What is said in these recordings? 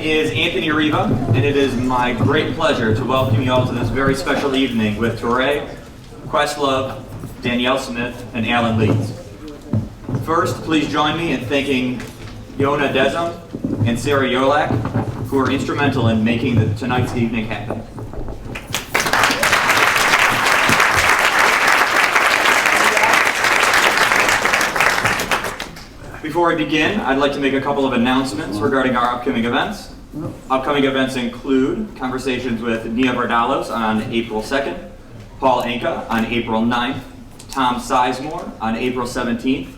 is Anthony Riva, and it is my great pleasure to welcome you all to this very special evening with Touré, Questlove, Danyel Smith, and Alan Leeds. First, please join me in thanking Yona Desum and Sarah Yolak, who are instrumental in making tonight's evening happen. Before I begin, I'd like to make a couple of announcements regarding our upcoming events. Upcoming events include conversations with Nia Vardalos on April 2nd, Paul Anka on April 9th, Tom Sizemore on April 17th,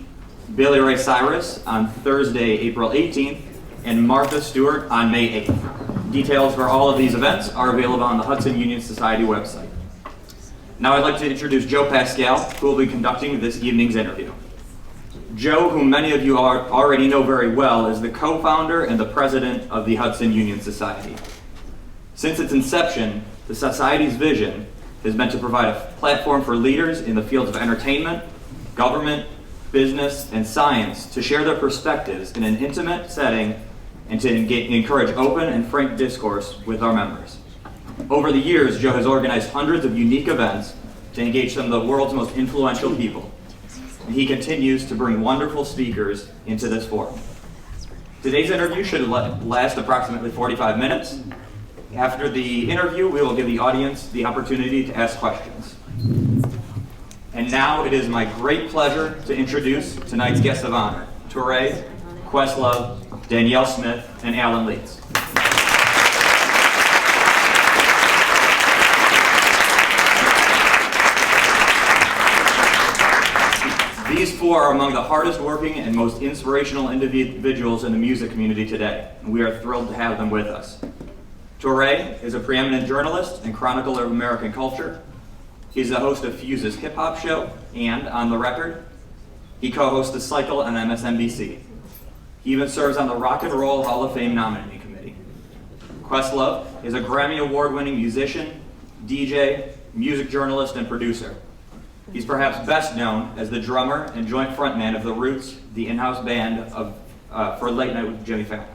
Billy Ray Cyrus on Thursday, April 18th, and Martha Stewart on May 8th. Details for all of these events are available on the Hudson Union Society website. Now I'd like to introduce Joe Pascal, who will be conducting this evening's interview. Joe, whom many of you already know very well, is the co-founder and the president of the Hudson Union Society. Since its inception, the Society's vision has been to provide a platform for leaders in the fields of entertainment, government, business, and science to share their perspectives in an intimate setting and to encourage open and frank discourse with our members. Over the years, Joe has organized hundreds of unique events to engage some of the world's most influential people. And he continues to bring wonderful speakers into this forum. Today's interview should last approximately 45 minutes. After the interview, we will give the audience the opportunity to ask questions. And now it is my great pleasure to introduce tonight's guests of honor, Touré, Questlove, Danyel Smith, and Alan Leeds. These four are among the hardest working and most inspirational individuals in the music community today, and we are thrilled to have them with us. Touré is a preeminent journalist and chronicler of American culture. He's the host of Fuse's Hip Hop Show, and On the Record, he co-hosts The Cycle on MSNBC. He even serves on the Rock and Roll Hall of Fame nominating committee. Questlove is a Grammy Award-winning musician, DJ, music journalist, and producer. He's perhaps best known as the drummer and joint frontman of The Roots, the in-house band for Late Night with Jimmy Fallon.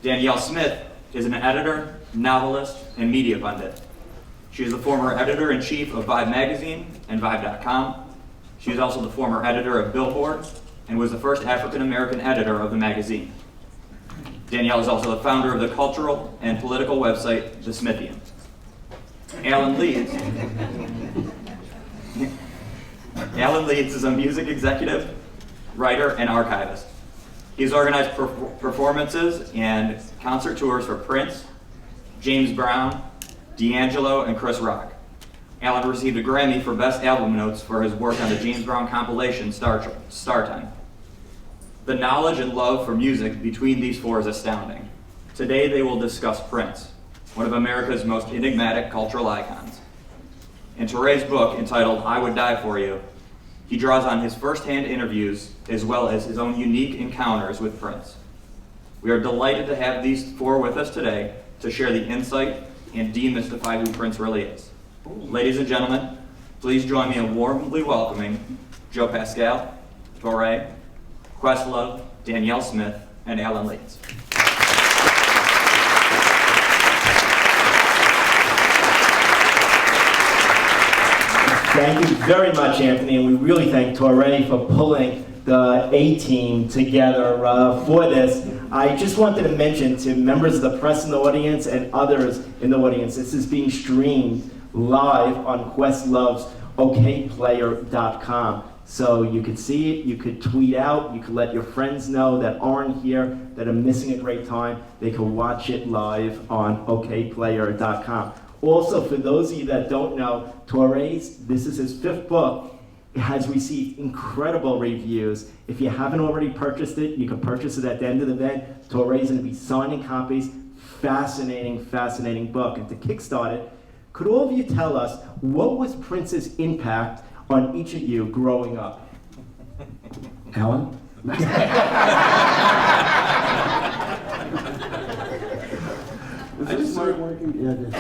Danyel Smith is an editor, novelist, and media pundit. She is the former editor-in-chief of Vibe magazine and Vibe.com. She is also the former editor of Billboard and was the first African-American editor of the magazine. Danyel is also the founder of the cultural and political website, The Smithian. Alan Leeds is a music executive, writer, and archivist. He's organized performances and concert tours for Prince, James Brown, D'Angelo, and Chris Rock. Alan received a Grammy for Best Album Notes for his work on the James Brown compilation Star Time. The knowledge and love for music between these four is astounding. Today they will discuss Prince, one of America's most enigmatic cultural icons. In Touré's book entitled I Would Die For You, he draws on his first-hand interviews as well as his own unique encounters with Prince. We are delighted to have these four with us today to share the insight and demystify who Prince really is. Ladies and gentlemen, please join me in warmly welcoming Joe Pascal, Touré, Questlove, Danyel Smith, and Alan Leeds. Thank you very much, Anthony, and we really thank Touré for pulling the A-team together for this. I just wanted to mention to members of the press in the audience and others in the audience, this is being streamed live on Questlove's okplayer.com. So you could see it, you could tweet out, you could let your friends know that aren't here, that are missing a great time. They could watch it live on okplayer.com. Also, for those of you that don't know, this is his fifth book. It has received incredible reviews. If you haven't already purchased it, you can purchase it at the end of the event. Touré's going to be signing copies. Fascinating, fascinating book. And to kickstart it, could all of you tell us what was Prince's impact on each of you growing up? Alan? Is this smart working? Yeah, it is.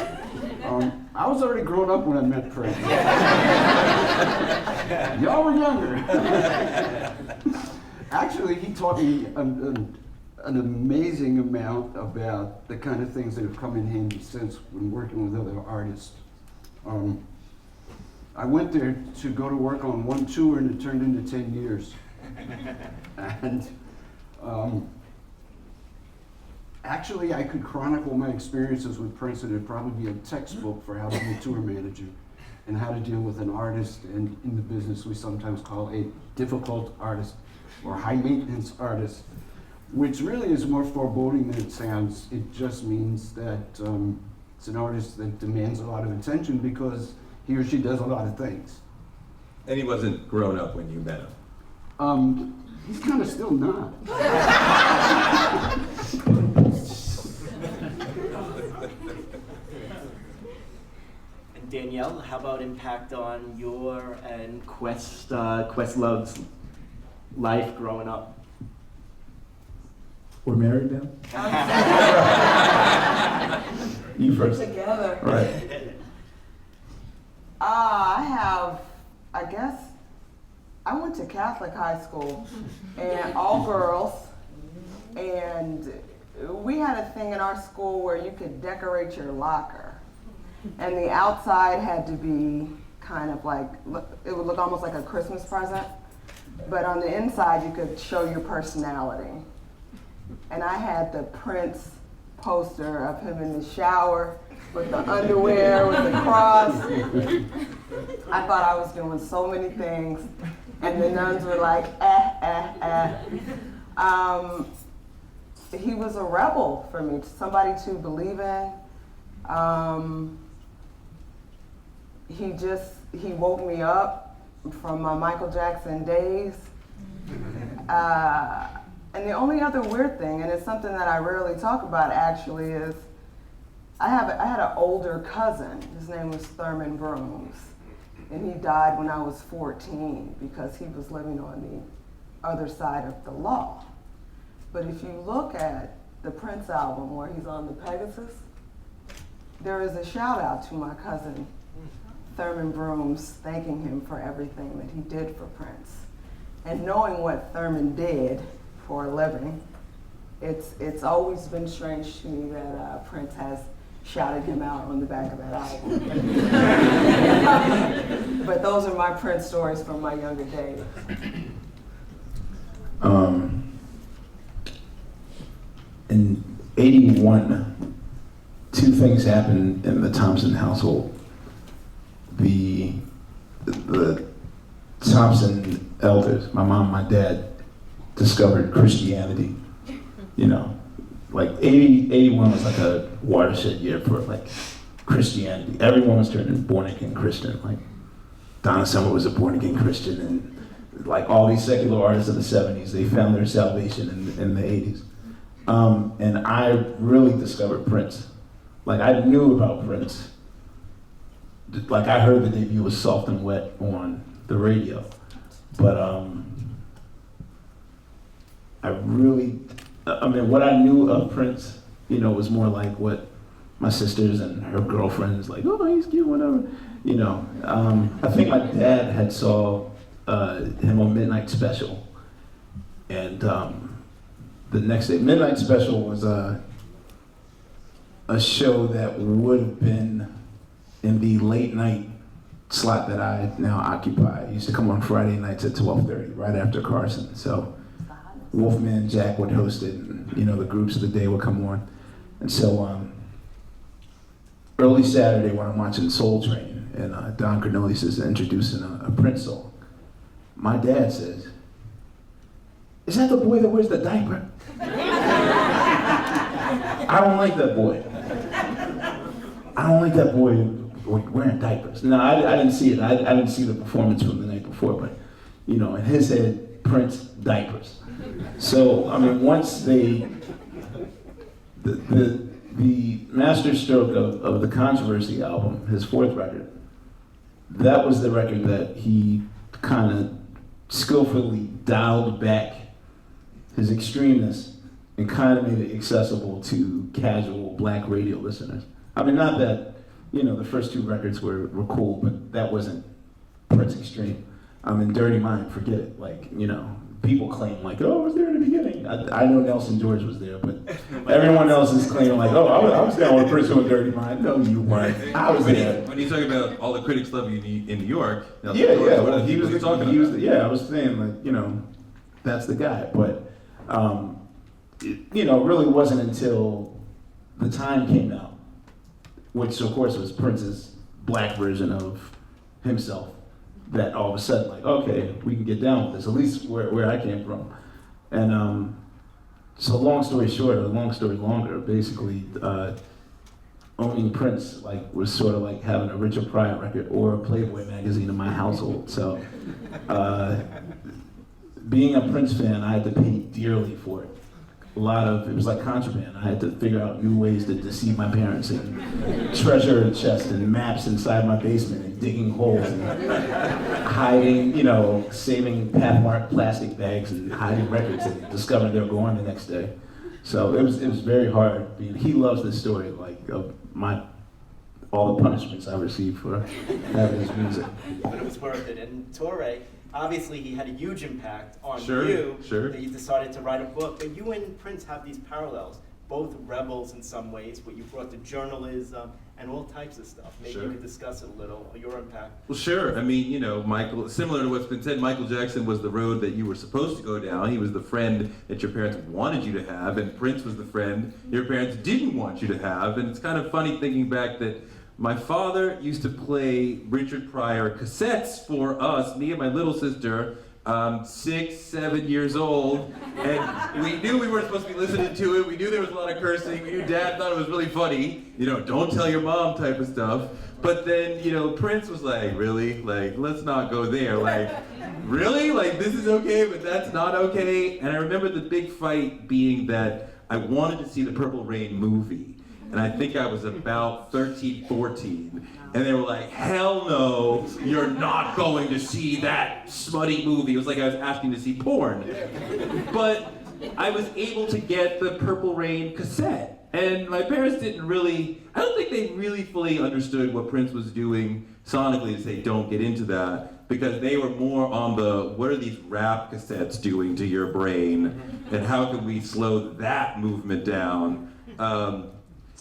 I was already grown up when I met Prince. Y'all were younger. Actually, he taught me an amazing amount about the kind of things that have come in handy since when working with other artists. I went there to go to work on one tour and it turned into 10 years. And actually I could chronicle my experiences with Prince, and it'd probably be a textbook for how to be a tour manager and how to deal with an artist, and in the business we sometimes call a difficult artist or high maintenance artist, which really is more foreboding than it sounds. It just means that it's an artist that demands a lot of attention because he or she does a lot of things. And he wasn't grown up when you met him. He's kind of still not. And Danielle, how about impact on your and Questlove's life growing up? We're married now? You first. Together. Right. I guess, I went to Catholic high school and all girls, and we had a thing in our school where you could decorate your locker, and the outside had to be kind of like, it would look almost like a Christmas present, but on the inside you could show your personality. And I had the Prince poster of him in the shower with the underwear, with the cross. I thought I was doing so many things, and the nuns were like, He was a rebel for me, somebody to believe in. He woke me up from my Michael Jackson days. And the only other weird thing, and it's something that I rarely talk about actually, is I had an older cousin. His name was Thurman Brooms, and he died when I was 14 because he was living on the other side of the law. But if you look at the Prince album where he's on the Pegasus, there is a shout out to my cousin Thurman Brooms thanking him for everything that he did for Prince. And knowing what Thurman did for a living, it's always been strange to me that Prince has shouted him out on the back of that album. But those are my Prince stories from my younger days. In '81, two things happened in the Thompson household. The Thompson elders, my mom, my dad, discovered Christianity. You know, like 81 was like a watershed year for like Christianity. Everyone was turning born again Christian. Like Donna Summer was a born again Christian, and like all these secular artists of the 70s, they found their salvation in the 80s. And I really discovered Prince. Like I knew about Prince. Like I heard the debut was Soft and Wet on the radio, but what I knew of Prince, you know, was more like what my sisters and her girlfriends, like, oh, he's cute, whatever, you know. I think my dad had saw him on Midnight Special, and the next day, Midnight Special was a show that would have been in the late night slot that I now occupy. It used to come on Friday nights at 12:30, right after Carson. So Wolfman Jack would host it, and you know the groups of the day would come on. And so early Saturday when I'm watching Soul Train, and Don Cornelius is introducing a Prince song, my dad says, "Is that the boy that wears the diaper?" I don't like that boy. I don't like that boy wearing diapers. No, I didn't see it. I didn't see the performance from the night before, but you know, in his head, Prince diapers. So I mean, once the master stroke of the Controversy album, his fourth record, that was the record that he kind of skillfully dialed back his extremeness and kind of made it accessible to casual black radio listeners. I mean, not that, you know, the first two records were cool, but that wasn't Prince extreme. I mean, Dirty Mind, forget it. Like, you know, people claim like, oh, it was there in the beginning. claiming. I know Nelson George was there, but everyone else is claiming like, oh, I was down with Prince with Dirty Mind. No, you weren't. I was there. When you talk about all the critics love you in New York, Nelson Yeah, George, yeah. what are Well, the he people was you're talking he was about? yeah, I was saying like, that's the guy. But it really wasn't until the time came out, which of course was Prince's black version of himself, that all of a sudden like, okay, we can get down with this, at least where I came from. And so long story short, or long story longer, basically owning Prince was sort of like having a Richard Pryor record or a Playboy magazine in my household. So being a Prince fan, I had to pay dearly for it. It was like contraband. I had to figure out new ways to deceive my parents and treasure chests and maps inside my basement and digging holes and hiding, saving Pathmark plastic bags and hiding records and discovering they were gone the next day. So it was very hard. He loves this story, of all the punishments I received for having his music. But it was worth it. And Touré, obviously he had a huge impact on Sure. that you decided to write a book. But you and Prince have these parallels, both rebels in some ways, what you brought to journalism and all types of stuff. Maybe Sure. you could discuss it a little, your impact. Well, sure. I mean, Michael, similar to what's been said, Michael Jackson was the road that you were supposed to go down. He was the friend that your parents wanted you to have, and Prince was the friend your parents didn't want you to have. And it's kind of funny thinking back that my father used to play Richard Pryor cassettes for us, me and my little sister, 6, 7 years old, and we knew we weren't supposed to be listening to it. We knew there was a lot of cursing. We knew Dad thought it was really funny, don't tell your mom type of stuff. But then, Prince was like, really? Let's not go there. Really? This is okay, but that's not okay? And I remember the big fight being that I wanted to see the Purple Rain movie. And I think I was about 13, 14. And they were like, hell no, you're not going to see that smutty movie. It was like I was asking to see porn. But I was able to get the Purple Rain cassette. And my parents I don't think they really fully understood what Prince was doing sonically to say, don't get into that. Because they were more on what are these rap cassettes doing to your brain? And how can we slow that movement down?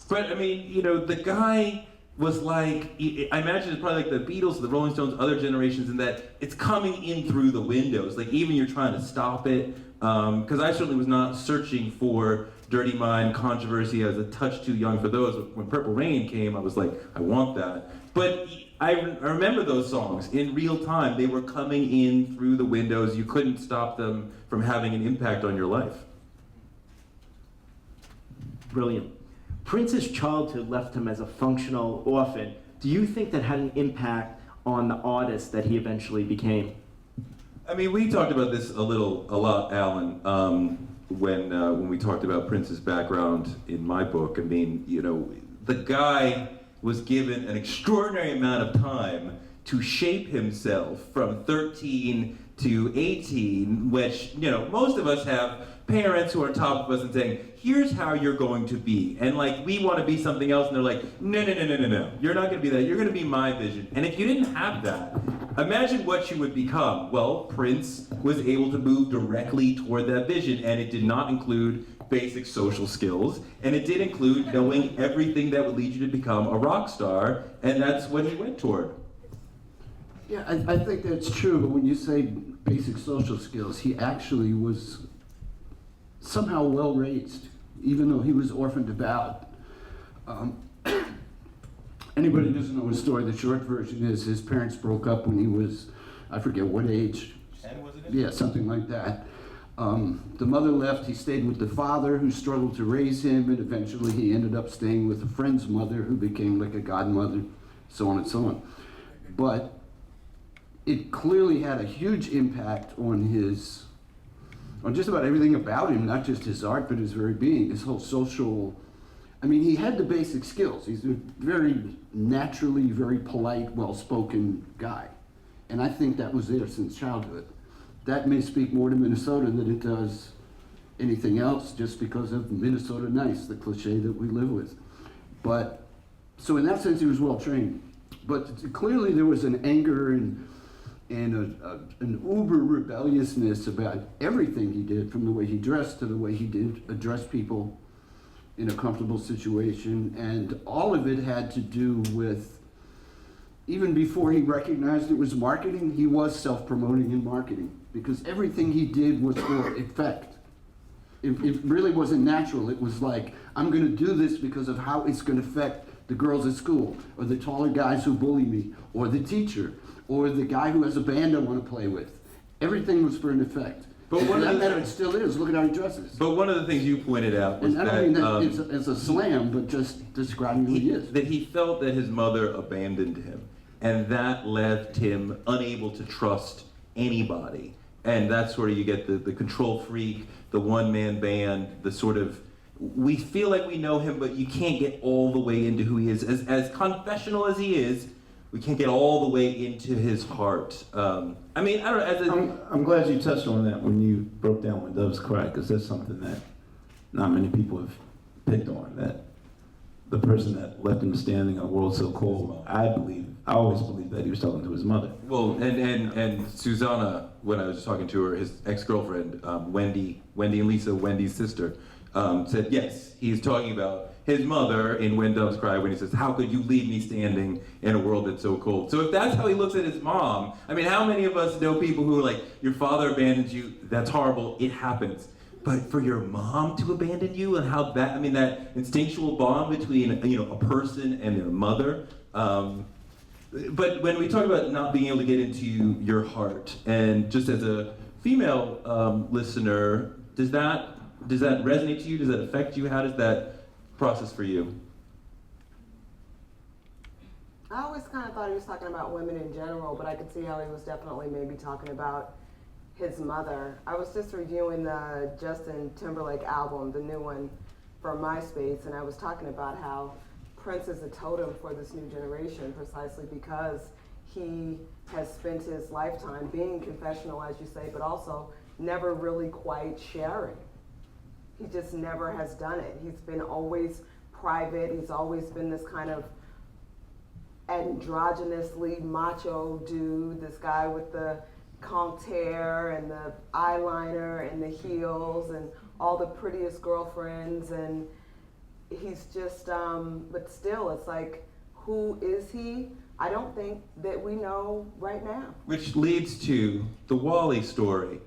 But I mean, the guy was I imagine it's probably like the Beatles, the Rolling Stones, other generations, in that it's coming in through the windows. Even you're trying to stop it. Because I certainly was not searching for Dirty Mind controversy. I was a touch too young for those. When Purple Rain came, I was like, I want that. But I remember those songs in real time. They were coming in through the windows. You couldn't stop them from having an impact on your life. Brilliant. Prince's childhood left him as a functional orphan. Do you think that had an impact on the artist that he eventually became? I mean, we talked about this a lot, Alan, when we talked about Prince's background in my book. I mean, the guy was given an extraordinary amount of time to shape himself from 13 to 18, which, most of us have parents who are on top of us and saying, here's how you're going to be. And we want to be something else, and they're like, no. You're not going to be that. You're going to be my vision. And if you didn't have that, imagine what you would become. Well, Prince was able to move directly toward that vision, and it did not include basic social skills, and it did include knowing everything that would lead you to become a rock star, and that's what he went toward. Yeah, I think that's true, but when you say basic social skills, he actually was somehow well raised, even though he was orphaned about. Anybody who doesn't know his story, the short version is his parents broke up when he was, I forget what age. 10, wasn't it? Yeah, something like that. The mother left, he stayed with the father who struggled to raise him, and eventually he ended up staying with a friend's mother who became like a godmother, so on and so on. But it clearly had a huge impact on just about everything about him, not just his art, but his very being, his whole social. I mean, he had the basic skills. He's a very naturally, very polite, well-spoken guy. And I think that was there since childhood. That may speak more to Minnesota than it does anything else, just because of Minnesota nice, the cliche that we live with. But, so in that sense, he was well-trained. But clearly there was an anger and and an uber rebelliousness about everything he did, from the way he dressed to the way he did address people in a comfortable situation. And all of it had to do with, even before he recognized it was marketing, he was self-promoting in marketing, because everything he did was for effect. It really wasn't natural. It was like, I'm going to do this because of how it's going to affect the girls at school, or the taller guys who bully me, or the teacher, or the guy who has a band I want to play with. Everything was for an effect. But For that matter, it still is. Look at how he dresses. But one of the things you pointed out was And I don't mean that that, it's a slam, but just describing who he is. that he felt that his mother abandoned him, and that left him unable to trust anybody. And that's where you get the control freak, the one-man band, the sort of, we feel like we know him, but you can't get all the way into who he is. As confessional as he is, we can't get all the way into his heart. I mean, I don't know. I'm glad you touched on that when you broke down When Doves Cry, because that's something that not many people have picked on. That the person that left him standing in a world so cold, I always believed that he was talking to his mother. Well, and Susanna, when I was talking to her, his ex-girlfriend, Wendy and Lisa, Wendy's sister, said yes, he's talking about his mother in When Doves Cry, when he says, how could you leave me standing in a world that's so cold? So if that's how he looks at his mom, I mean, how many of us know people who are like, your father abandoned you, that's horrible, it happens. But for your mom to abandon you, and how that, I mean, that instinctual bond between, a person and their mother. But when we talk about not being able to get into your heart, and just as a female listener, does that resonate to you? Does that affect you? How does that process for you? I always kind of thought he was talking about women in general, but I could see how he was definitely maybe talking about his mother. I was just reviewing the Justin Timberlake album, the new one, for MySpace, and I was talking about how Prince is a totem for this new generation, precisely because he has spent his lifetime being confessional, as you say, but also never really quite sharing. He just never has done it. He's been always private. He's always been this kind of androgynously macho dude, this guy with the combed hair and the eyeliner and the heels and all the prettiest girlfriends, and he's just, but still, it's like, who is he? I don't think that we know right now. Which leads to the Wally story,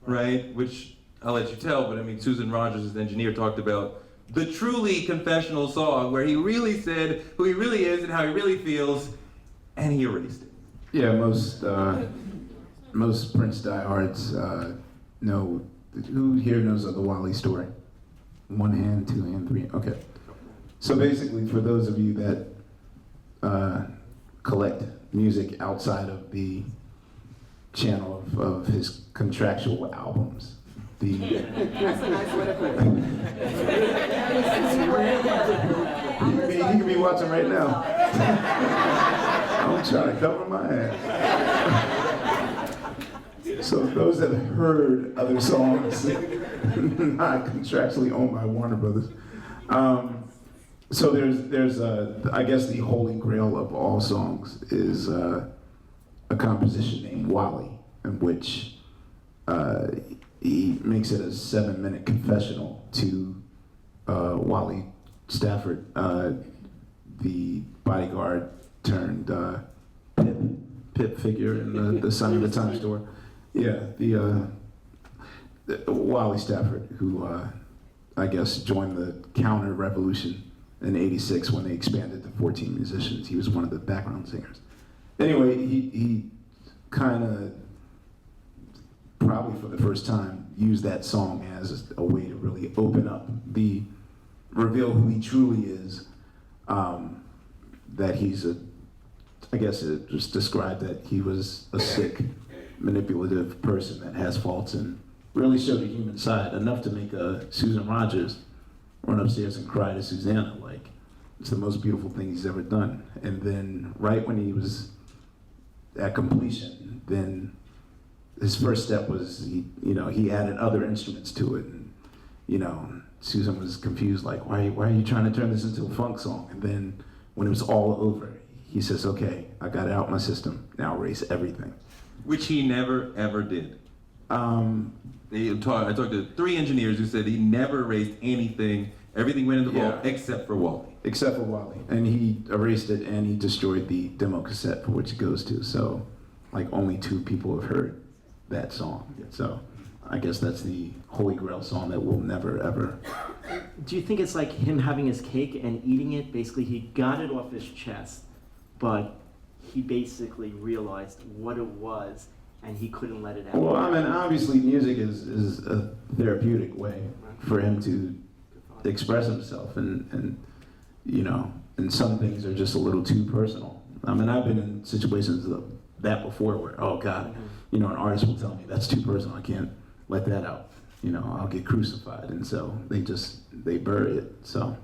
right? Which I'll let you tell, but I mean, Susan Rogers, his engineer, talked about the truly confessional song where he really said who he really is and how he really feels, and he erased it. Yeah, most Prince diehards know. Who here knows of the Wally story? One hand, two hand, three. Okay. So basically, for those of you that collect music outside of the channel of his contractual albums, That's a nice way to put it. he could be watching right now. I'm trying to cover my ass. So those that heard other songs, not contractually owned by Warner Brothers. So there's I guess the holy grail of all songs is a composition named Wally, in which he makes it a 7-minute confessional to Wally Stafford, the bodyguard turned Pip figure in the Sign of the Times store. Yeah, the Wally Stafford, who I guess joined the counter revolution in '86 when they expanded to 14 musicians. He was one of the background singers. Anyway, he kind of, probably for the first time, used that song as a way to really open up, reveal who he truly is. That he's I guess it just described that he was a sick, manipulative person that has faults, and really showed a human side, enough to make Susan Rogers run upstairs and cry to Susanna. Like, it's the most beautiful thing he's ever done. And then right when he was at completion, then his first step was he added other instruments to it, and Susan was confused, like, why are you trying to turn this into a funk song? And then when it was all over, he says, okay, I got it out my system, now erase everything. Which he never, ever did. Um, I talked to 3 engineers who said he never erased anything. Everything went in the vault Yeah. except for Wally. except for Wally. And he erased it and he destroyed the demo cassette for which it goes to. So, like, only 2 people have heard that song. So, I guess that's the Holy Grail song that we'll never, ever. Do you think it's like him having his cake and eating it? Basically, he got it off his chest, but he basically realized what it was, and he couldn't let it out. Well, I mean, obviously, music is a therapeutic way for him to express himself, and you know, and some things are just a little too personal. I mean, I've been in situations of that before where, oh God, you know, an artist will tell me that's too personal. I can't let that out. You know, I'll get crucified, and so they bury it. So.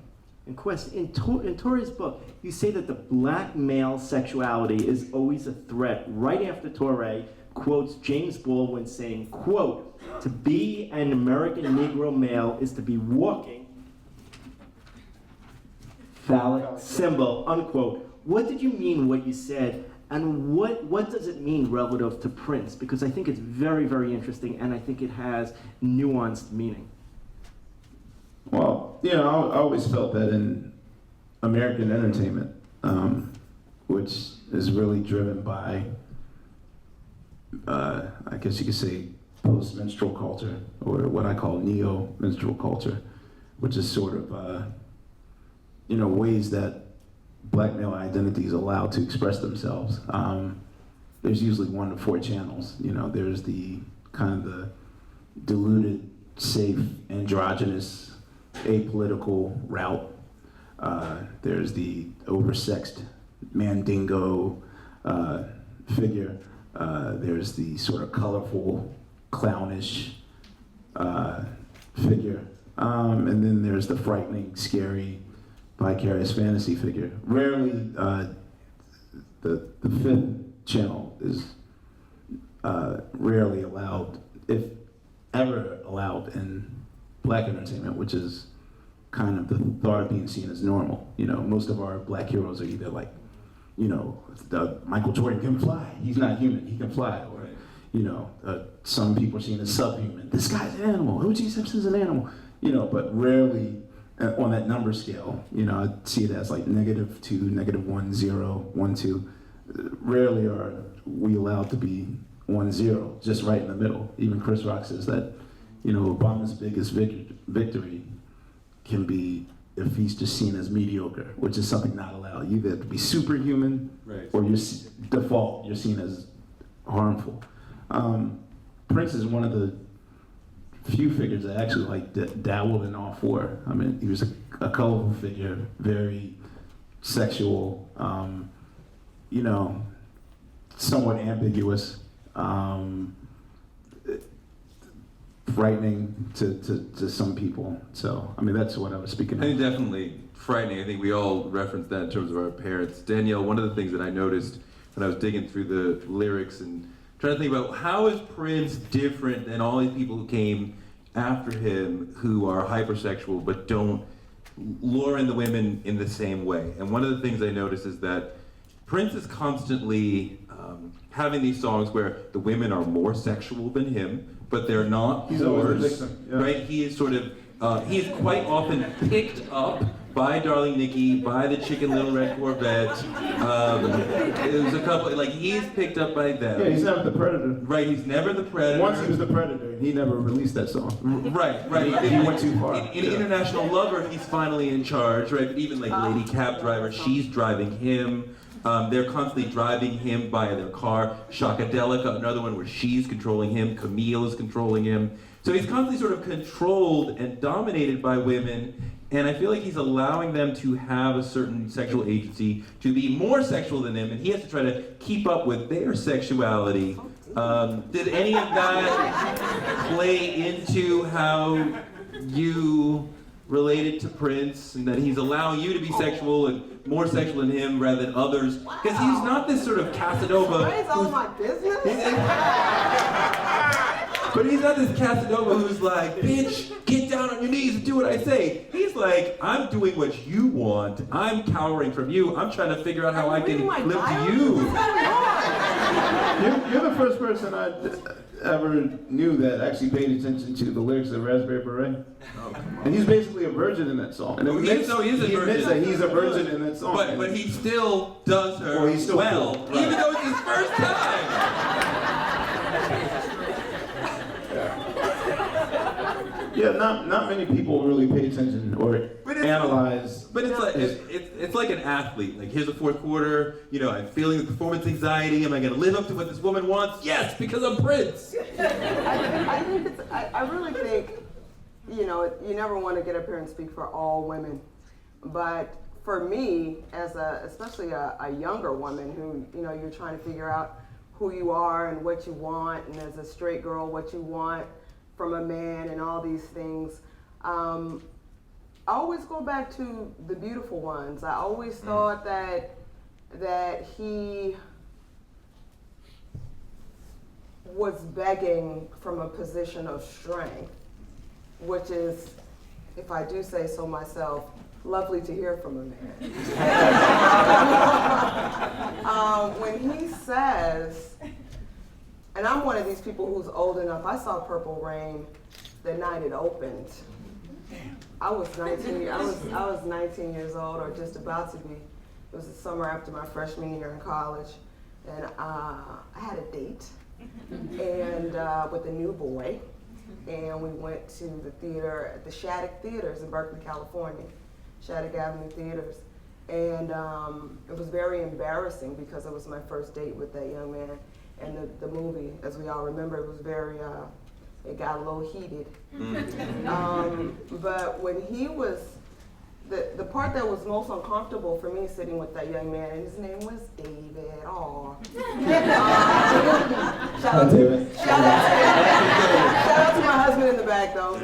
And Quest, in Touré's book, you say that the black male sexuality is always a threat. Right after Touré quotes James Baldwin saying, quote, "To be an American Negro male is to be walking phallic symbol," unquote. What did you mean what you said, and what does it mean relative to Prince? Because I think it's very, very interesting, and I think it has nuanced meaning. Well, you know, I always felt that in American entertainment, which is really driven by, I guess you could say, post-minstrel culture, or what I call neo-minstrel culture, which is sort of, you know, ways that black male identity is allowed to express themselves. There's usually 1 to 4 channels. You know, there's the kind of the diluted, safe, androgynous, apolitical route. There's the oversexed mandingo figure. There's the sort of colorful, clownish figure. And then there's the frightening, scary, vicarious fantasy figure. Rarely, the 5th channel is rarely allowed, if ever allowed, in black entertainment, which is kind of the thought of being seen as normal. You know, most of our black heroes are either like, you know, Michael Jordan can fly. He's not human. He can fly. Or, you know, some people are seen as subhuman. This guy's an animal. O.J. Simpson's an animal. You know, but rarely on that number scale. You know, I see it as like -2, -1, 0, 1, 2. Rarely are we allowed to be 1, 0, just right in the middle. Even Chris Rock says that, you know, Obama's biggest victory can be if he's just seen as mediocre, which is something not allowed. You either have to be superhuman, or default, you're seen as harmful. Prince is one of the few figures that actually like dabbled in all 4. I mean, he was a colorful figure, very sexual, you know, somewhat ambiguous. Frightening to some people. So, I mean, that's what I was speaking I think of. definitely frightening. I think we all referenced that in terms of our parents. Danielle, one of the things that I noticed when I was digging through the lyrics and trying to think about how is Prince different than all these people who came after him who are hypersexual but don't lure in the women in the same way. And one of the things I noticed is that Prince is constantly having these songs where the women are more sexual than him, but they're not He's always the whores, victim, yeah. right? He is sort of, he is quite often picked up by Darling Nikki, by the Chicken Little Red Corvette. There's a couple, like, he's picked up by them. Yeah, he's never the predator. Right, he's never the predator. Once he was the predator, and he never released that song. Right. He went too far. In International Lover, he's finally in charge, right? But even like Lady Cab Driver, she's driving him. They're constantly driving him by their car. Shockadelica, another one where she's controlling him. Camille is controlling him. So he's constantly sort of controlled and dominated by women. And I feel like he's allowing them to have a certain sexual agency, to be more sexual than him, and he has to try to keep up with their sexuality. Did any of that play into how you related to Prince, and that he's allowing you to be sexual and more sexual than him rather than others? Because he's not this sort of Casanova. It's all my business. But he's not this Casanova who's like, bitch, get down on your knees and do what I say. He's like, I'm doing what you want. I'm cowering from you. I'm trying to figure out how I can live to you. You're the first person I ever knew that actually paid attention to the lyrics of Raspberry Beret. And he's basically a virgin in that song. And He is a he admits virgin. that he's a virgin in that song. But he still does her Well, he's still well, cool, right. even though it's his first time. Yeah, not many people really pay attention or But it's- analyze. But it's like an athlete. Like, here's the fourth quarter. You know, I'm feeling the performance anxiety. Am I going to live up to what this woman wants? Yes, because I'm Prince. I really think, you know, you never want to get up here and speak for all women, but for me, as especially a younger woman who, you know, you're trying to figure out who you are and what you want, and as a straight girl, what you want from a man and all these things. I always go back to the beautiful ones. I always thought that he was begging from a position of strength, which is, if I do say so myself, lovely to hear from a man. When he says, and I'm one of these people who's old enough, I saw Purple Rain the night it opened. I was 19 years old, or just about to be. It was the summer after my freshman year in college, and I had a date and with a new boy, and we went to the theater at the Shattuck Theaters in Berkeley, California, Shattuck Avenue Theaters, and it was very embarrassing because it was my first date with that young man, and the movie, as we all remember, it was very, it got a little heated. But when he was, the part that was most uncomfortable for me sitting with that young man, and his name was David. Aw. Shout out to David. Shout out to my husband in the back, though.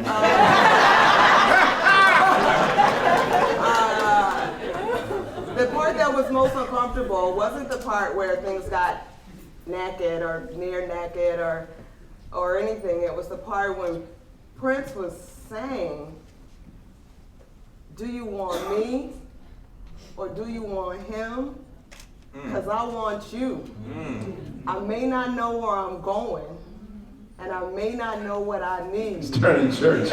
The part that was most uncomfortable wasn't the part where things got naked or near naked or anything. It was the part when Prince was saying, do you want me or do you want him? Because I want you. I may not know where I'm going, and I may not know what I need. He's turning church.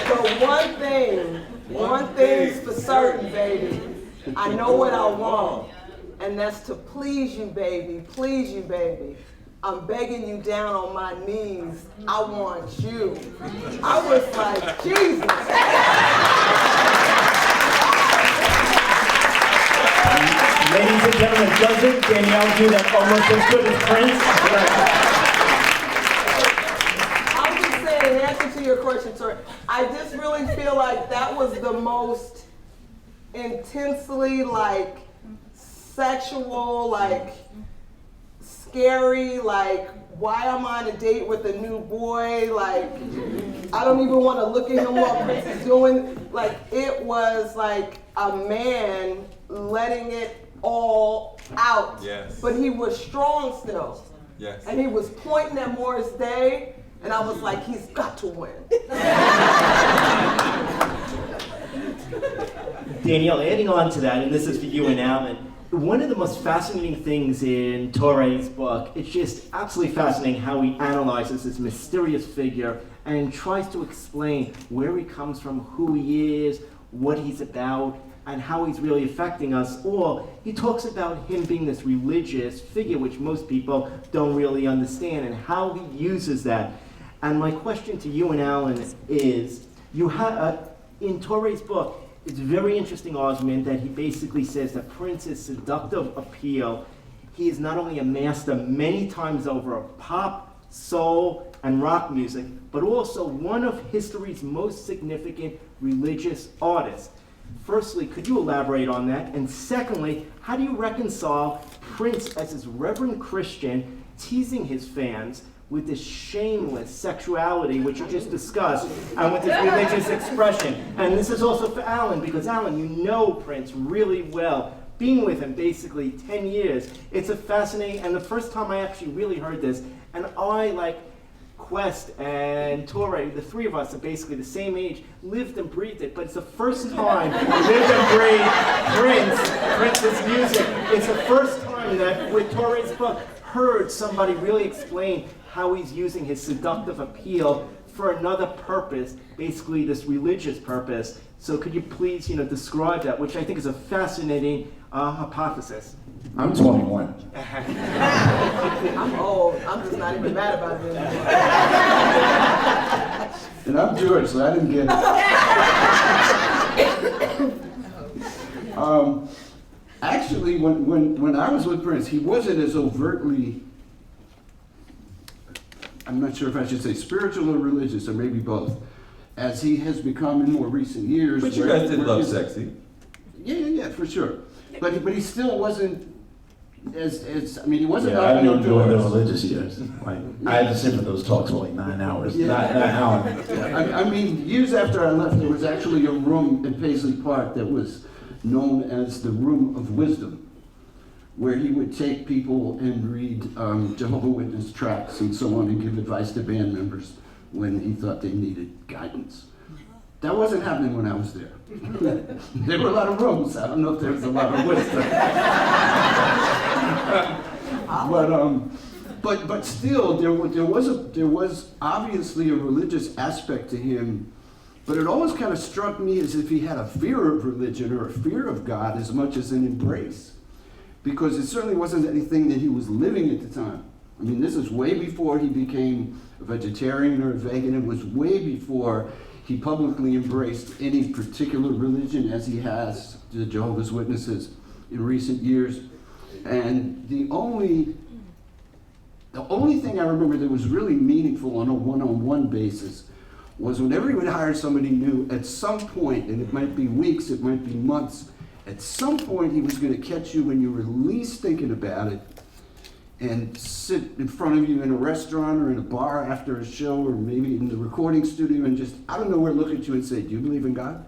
But one thing's for certain, baby. I know what I want, and that's to please you, baby. Please you, baby. I'm begging you down on my knees. I want you. I was like, Jesus. Ladies and gentlemen, doesn't Danielle do that almost as good as Prince? I'm just saying, in answer to your question, sir, I just really feel like that was the most intensely, like, sexual, like, scary, like, why am I on a date with a new boy? Like, I don't even want to look at him while Prince is doing. Like, it was like a man letting it all out. Yes. But he was strong still. Yes. And he was pointing at Morris Day, and I was like, he's got to win. Danielle, adding on to that, and this is for you and Alan, one of the most fascinating things in Touré's book, it's just absolutely fascinating how he analyzes this mysterious figure and tries to explain where he comes from, who he is, what he's about, and how he's really affecting us all. He talks about him being this religious figure, which most people don't really understand, and how he uses that. And my question to you and Alan is, you have in Touré's book, it's a very interesting argument that he basically says that Prince's seductive appeal, he is not only a master many times over of pop, soul, and rock music, but also one of history's most significant religious artists. Firstly, could you elaborate on that? And secondly, how do you reconcile Prince as this reverend Christian teasing his fans with this shameless sexuality, which you just discussed, and with this religious expression? And this is also for Alan, because Alan, you know Prince really well, being with him basically 10 years. It's a fascinating, and the first time I actually really heard this, and I Quest and Touré, the three of us are basically the same age, lived and breathed it, but it's the first time lived and breathed Prince's music. It's the first time that with Touré's book, heard somebody really explain how he's using his seductive appeal for another purpose, basically this religious purpose. So could you please, describe that, which I think is a fascinating hypothesis. I'm 21. I'm old. I'm just not even mad about it anymore. And I'm Jewish, so I didn't get it. Actually, when I was with Prince, he wasn't as overtly, I'm not sure if I should say spiritual or religious, or maybe both, as he has become in more recent years. But you guys did love sexy. Yeah, for sure. But he still wasn't he wasn't Yeah, I knocking on didn't do the doors. religious years. Like, I had to sit for those talks for like 9 hours. Yeah. Not an hour. I mean, years after I left, there was actually a room in Paisley Park that was known as the Room of Wisdom, where he would take people and read Jehovah's Witness tracts and so on and give advice to band members when he thought they needed guidance. That wasn't happening when I was there. There were a lot of rooms. I don't know if there was a lot of wisdom. But still, there was obviously a religious aspect to him. But it always kind of struck me as if he had a fear of religion or a fear of God as much as an embrace, because it certainly wasn't anything that he was living at the time. I mean, this is way before he became a vegetarian or a vegan. It was way before he publicly embraced any particular religion as he has the Jehovah's Witnesses in recent years. And the only thing I remember that was really meaningful on a one-on-one basis was whenever he would hire somebody new, at some point, and it might be weeks, it might be months, at some point he was going to catch you when you were least thinking about it and sit in front of you in a restaurant or in a bar after a show or maybe in the recording studio and just out of nowhere look at you and say, "Do you believe in God?"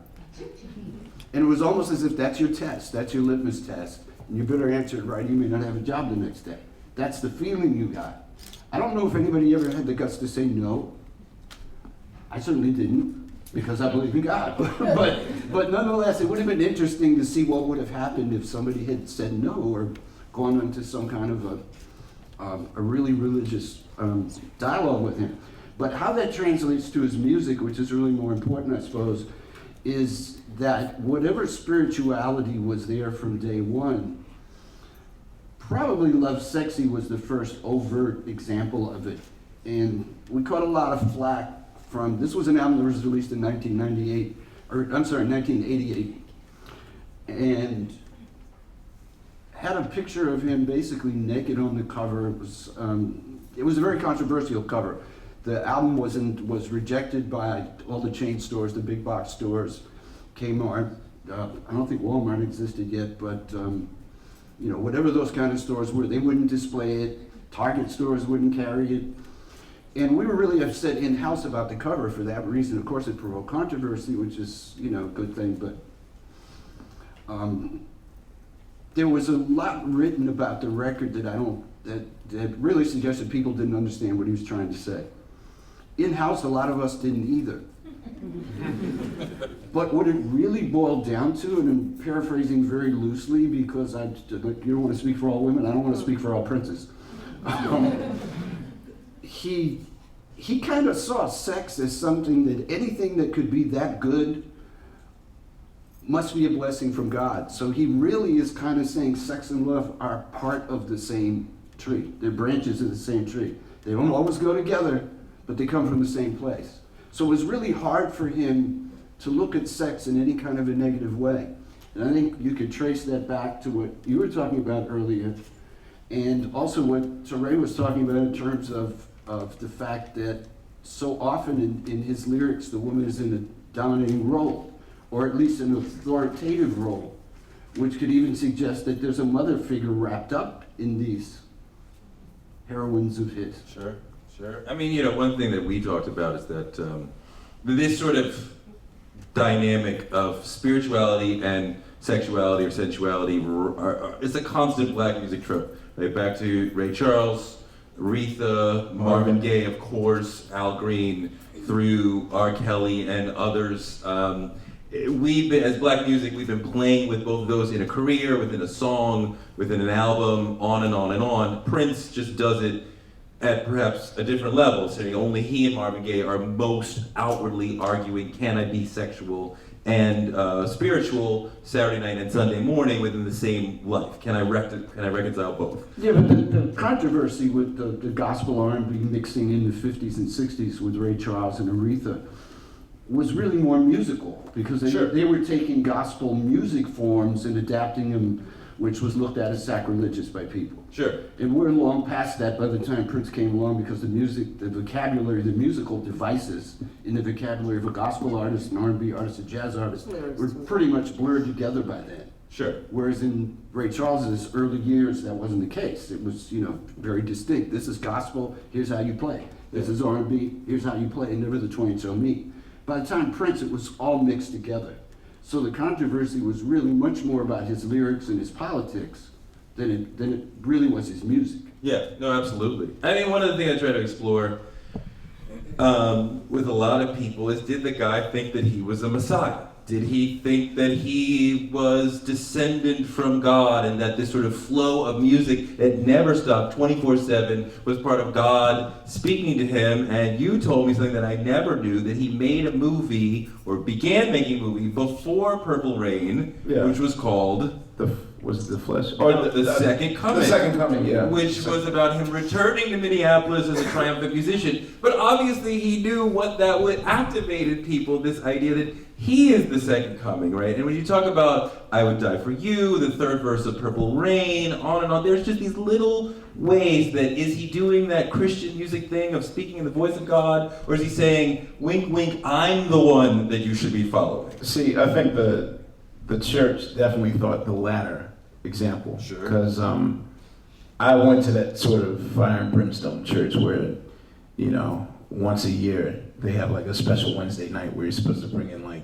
And it was almost as if that's your test, that's your litmus test, and you better answer it right, you may not have a job the next day. That's the feeling you got. I don't know if anybody ever had the guts to say no. I certainly didn't, because I believe in God. but nonetheless, it would have been interesting to see what would have happened if somebody had said no or gone into some kind of a really religious dialogue with him. But how that translates to his music, which is really more important, I suppose, is that whatever spirituality was there from day one, probably Love Sexy was the first overt example of it. And we caught a lot of flack from, this was an album that was released in 1988, and had a picture of him basically naked on the cover. It was a very controversial cover. The album was rejected by all the chain stores, the big box stores, Kmart. I don't think Walmart existed yet, but whatever those kind of stores were, they wouldn't display it. Target stores wouldn't carry it. And we were really upset in-house about the cover for that reason. Of course, it provoked controversy, which is, a good thing, but there was a lot written about the record that really suggested people didn't understand what he was trying to say. In-house, a lot of us didn't either. But what it really boiled down to, and I'm paraphrasing very loosely because you don't want to speak for all women, I don't want to speak for all princes. He kind of saw sex as something that anything that could be that good must be a blessing from God. So he really is kind of saying sex and love are part of the same tree. They're branches of the same tree. They don't always go together, but they come from the same place. So it was really hard for him to look at sex in any kind of a negative way. And I think you could trace that back to what you were talking about earlier, and also what Touré was talking about in terms of the fact that so often in his lyrics, the woman is in a dominating role, or at least an authoritative role, which could even suggest that there's a mother figure wrapped up in these heroines of his. Sure. I mean, one thing that we talked about is that this sort of dynamic of spirituality and sexuality or sensuality is a constant black music trope. Right back to Ray Charles, Aretha, Marvin Gaye, of course, Al Green, through R. Kelly and others. We've been, as Black music, we've been playing with both of those in a career, within a song, within an album, on and on and on. Prince just does it at perhaps a different level, saying only he and Marvin Gaye are most outwardly arguing, can I be sexual and spiritual Saturday night and Sunday morning within the same life? Can I reconcile both? Yeah, but the controversy with the gospel R&B mixing in the 50s and 60s with Ray Charles and Aretha was really more musical, because they were taking gospel music forms and adapting them, which was looked at as sacrilegious by people. Sure. And we're long past that by the time Prince came along, because the music, the vocabulary, the musical devices in the vocabulary of a gospel artist, an R&B artist, a jazz artist, were pretty much blurred together by then. Sure. Whereas in Ray Charles's early years, that wasn't the case. It was, very distinct. This is gospel, here's how you play. This is R&B, here's how you play, and never the twain shall meet. By the time Prince, it was all mixed together. So the controversy was really much more about his lyrics and his politics than it really was his music. Yeah, no, absolutely. I think one of the things I try to explore with a lot of people is, did the guy think that he was a Messiah? Did he think that he was descendant from God, and that this sort of flow of music that never stopped 24/7 was part of God speaking to him? And you told me something that I never knew, that he made a movie, or began making a movie, before Purple Rain, which was called... Was it The Flesh? Or the Second Coming. The Second Coming, yeah. Which was about him returning to Minneapolis as a triumphant musician. But obviously he knew what that would activated people, this idea that he is the second coming, right? And when you talk about I Would Die For You, the third verse of Purple Rain, on and on, there's just these little ways that, is he doing that Christian music thing of speaking in the voice of God? Or is he saying, wink, wink, I'm the one that you should be following? See, I think the church definitely thought the latter example. Sure. Because I went to that sort of fire and brimstone church where, once a year they have like a special Wednesday night where you're supposed to bring in like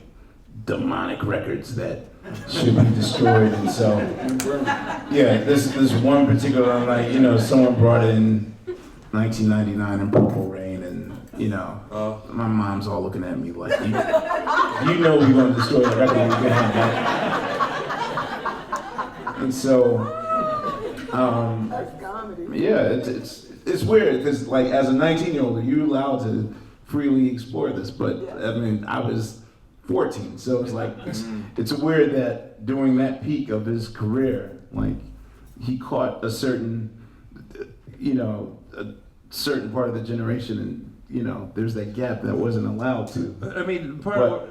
demonic records that should be destroyed. And so, yeah, this one particular night, someone brought in 1999 and Purple Rain, and my mom's all looking at me like, we're going to destroy the record, and we're going to have that. And so, That's comedy. yeah, it's weird, because like as a 19-year-old, you're allowed to freely explore this, but I mean, I was 14, so it's like, it's weird that during that peak of his career, like, he caught a certain, a certain part of the generation, and there's that gap that wasn't allowed to. I mean, part of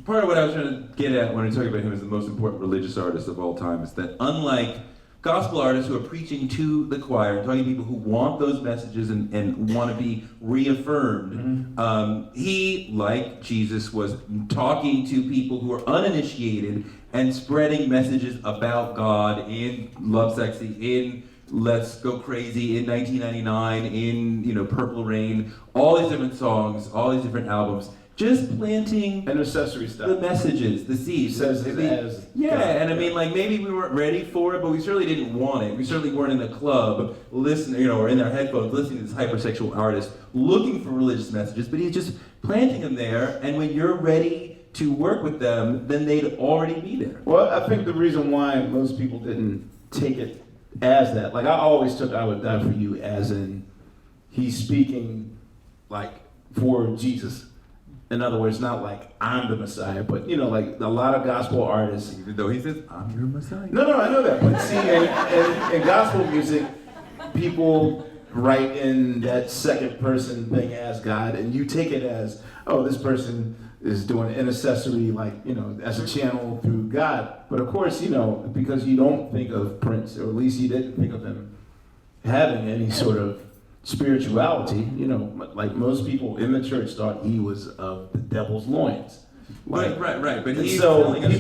what I was trying to get at when I talk about him as the most important religious artist of all time is that, unlike gospel artists who are preaching to the choir and talking to people who want those messages and want to be reaffirmed, he, like Jesus, was talking to people who are uninitiated and spreading messages about God in Love Sexy, in Let's Go Crazy, in 1999, in Purple Rain, all these different songs, all these different albums, just planting Intercessory stuff. the messages, the seeds. Says it as yeah, God. and I mean, like, maybe we weren't ready for it, but we certainly didn't want it. We certainly weren't in the club listening, or in our headphones listening to this hypersexual artist looking for religious messages, but he's just planting them there, and when you're ready to work with them, then they'd already be there. Well, I think the reason why most people didn't take it as that, like I always took I Would Die For You as in he's speaking like for Jesus. In other words, not like I'm the Messiah, but like a lot of gospel artists. Even though he says, I'm your Messiah. No, I know that. But see, in gospel music, people write in that second person thing as God, and you take it as, oh, this person is doing intercessory, like, as a channel through God. But of course, because you don't think of Prince, or at least you didn't think of him having any sort of spirituality, like most people in the church thought he was of the devil's loins. Like, Right. But and he's so telling us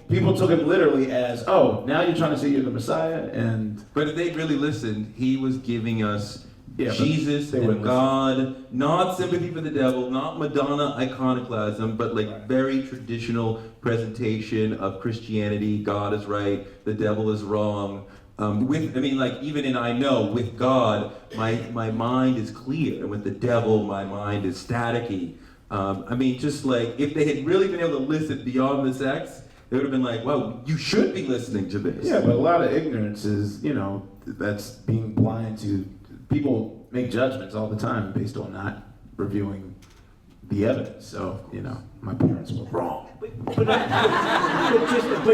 people took him literally as, oh, now you're trying to say you're the Messiah, and But if they really listened, he was giving us Yeah, but Jesus they and wouldn't God, not sympathy for the devil, not Madonna iconoclasm, but like Right. very traditional presentation of Christianity. God is right, the devil is wrong. Even in I know, with God, my mind is clear, and with the devil, my mind is staticky. Just like, if they had really been able to listen beyond the sex, they would have been like, well, you should be listening to this. Yeah, but a lot of ignorance is, that's being blind to, people make judgments all the time based on not reviewing the evidence. So, my parents were wrong. But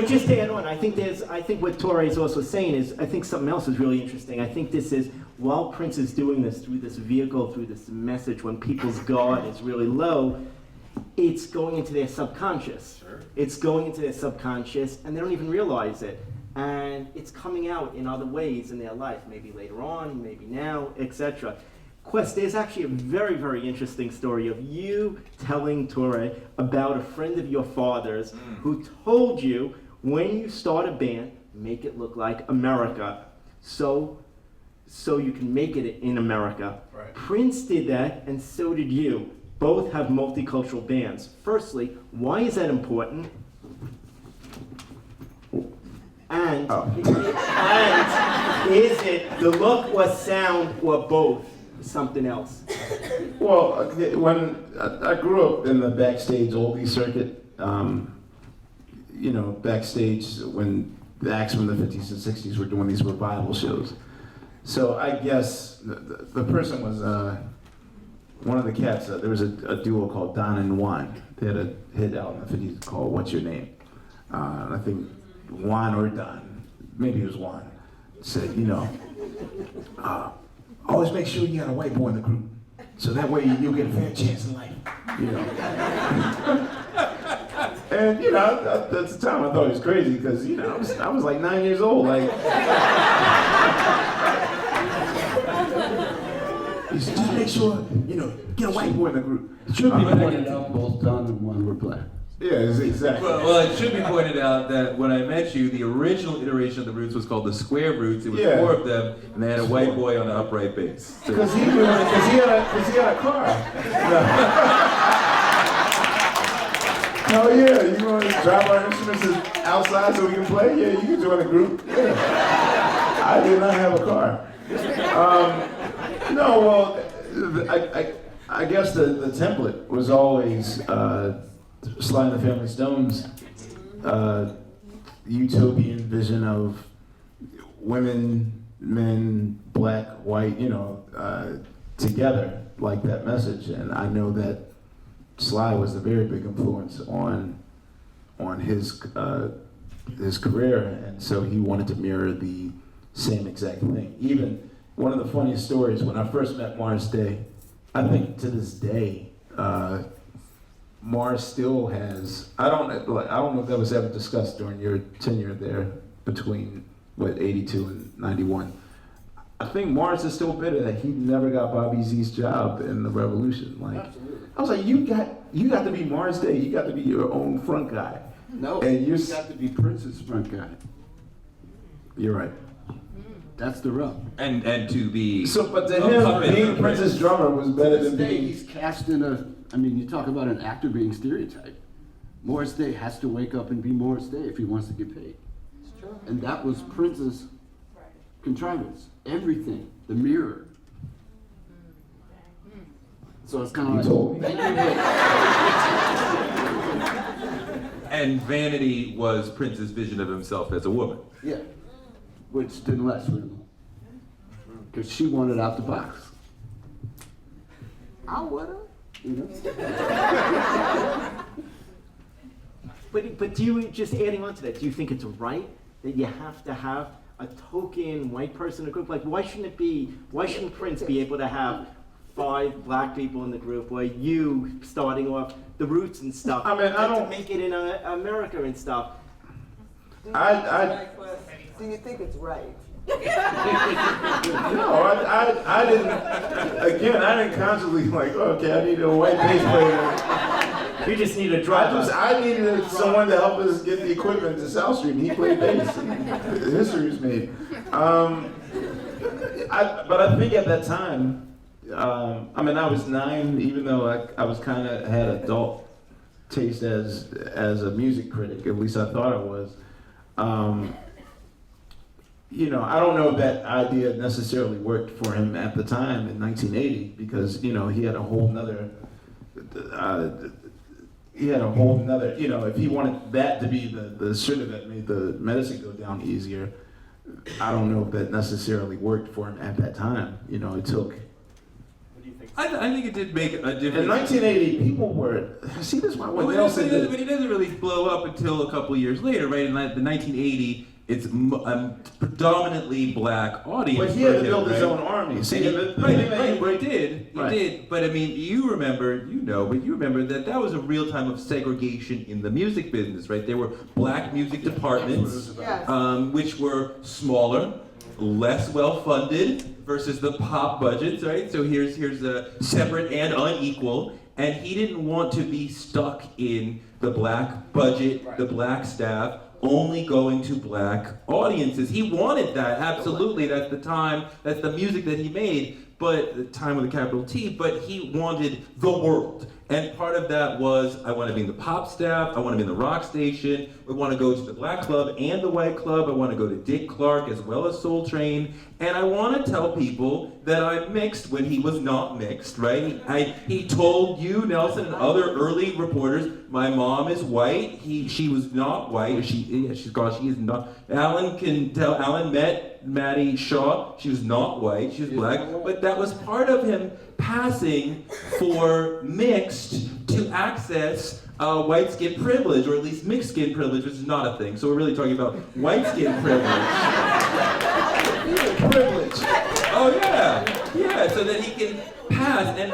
just to add on, I think what Touré is also saying is, I think something else is really interesting. I think this is, while Prince is doing this through this vehicle, through this message, when people's guard is really low, it's going into their subconscious. Sure. It's going into their subconscious, and they don't even realize it. And it's coming out in other ways in their life, maybe later on, maybe now, etc. Quest, there's actually a very, very interesting story of you telling Touré about a friend of your father's who told you, when you start a band, make it look like America, so you can make it in America. Right. Prince did that, and so did you. Both have multicultural bands. Firstly, why is that important? And is it the look or sound or both? Something else? Well, when I grew up in the backstage oldie circuit, backstage when the acts from the 50s and 60s were doing these revival shows. So I guess the person was one of the cats. There was a duo called Don and Juan. They had a hit out in the 50s called "What's Your Name?" And I think Juan or Don, maybe it was Juan, said, always make sure you got a white boy in the group, so that way you'll get a fair chance in life. And at the time I thought it was crazy because I was like 9 years old. Like, he said, just make sure get a white boy in the group. It should be pointed out both Don and Juan were black. Yeah, exactly. Well, it should be pointed out that when I met you, the original iteration of the Roots was called the Square Roots. It was 4 of them, and they had a white boy on the upright bass. Because he had a car. Oh yeah, you want to drive our instruments outside so we can play? Yeah, you can join the group. Yeah. I did not have a car. I guess the template was always Sly and the Family Stones' utopian vision of women, men, black, white, together, like that message. And I know that Sly was a very big influence on his career, and so he wanted to mirror the same exact thing. Even one of the funniest stories, when I first met Morris Day, I think to this day, Morris still has, I don't know if that was ever discussed during your tenure there between 82 and 91. I think Morris is still bitter that he never got Bobby Z's job in the Revolution. Like, absolutely. I was like, you got to be Morris Day. You got to be your own front guy. No, and you got to be Prince's front guy. You're right. That's the rub. And to be but to him, being Prince's drummer was better than being. He's cast in you talk about an actor being stereotyped. Morris Day has to wake up and be Morris Day if he wants to get paid. It's true. And that was Prince's contrivance. Everything, the mirror. So it's kind of like. And Vanity was Prince's vision of himself as a woman. Yeah, which didn't last very long. Because she wanted out the box. I would've, But do you, just adding on to that, do you think it's right that you have to have a token white person in a group? Like, why shouldn't Prince be able to have 5 black people in the group, while you starting off the Roots and stuff? I mean, I don't to make it in America and stuff. Do you think it's right? No, I didn't. Again, I didn't consciously like. Okay, I need a white bass player. You just need a drummer. I needed someone to help us get the equipment to South Street, and he played bass. History was made. But I think at that time, I was 9, even though I was kind of had adult taste as a music critic. At least I thought I was. you know, I don't know if that idea necessarily worked for him at the time in 1980 because, you know, he had a whole nother, you know, if he wanted that to be the sugar that made the medicine go down easier, I don't know if that necessarily worked for him at that time. You know, it took. What do you think? I think it did make a difference. In 1980, people were, see this one, what Nelson did. But it doesn't really blow up until a couple of years later, right? In the 1980, it's predominantly black audience. But he had to for him, build his right? own army. See, Right, he did. Right. But I mean, you remember that was a real time of segregation in the music business, right? There were black music departments, Yes. which were smaller, less well-funded versus the pop budgets, right? So here's a separate and unequal. And he didn't want to be stuck in the black budget, the black staff, only going to black audiences. He wanted that, absolutely. That's the time, that's the music that he made, but the time with a capital T, but he wanted the world. And part of that was, I want to be in the pop staff, I want to be in the rock station, I want to go to the black club and the white club, I want to go to Dick Clark as well as Soul Train, and I want to tell people that I'm mixed when he was not mixed, right? He told you, Nelson, and other early reporters, my mom is white, she was not white, she is not. Alan can tell, Alan met Maddie Shaw, she was not white, she was black, but that was part of him passing for mixed to access white skin privilege, or at least mixed skin privilege, which is not a thing. So we're really talking about white skin privilege. Privilege. Oh yeah, so that he can pass. And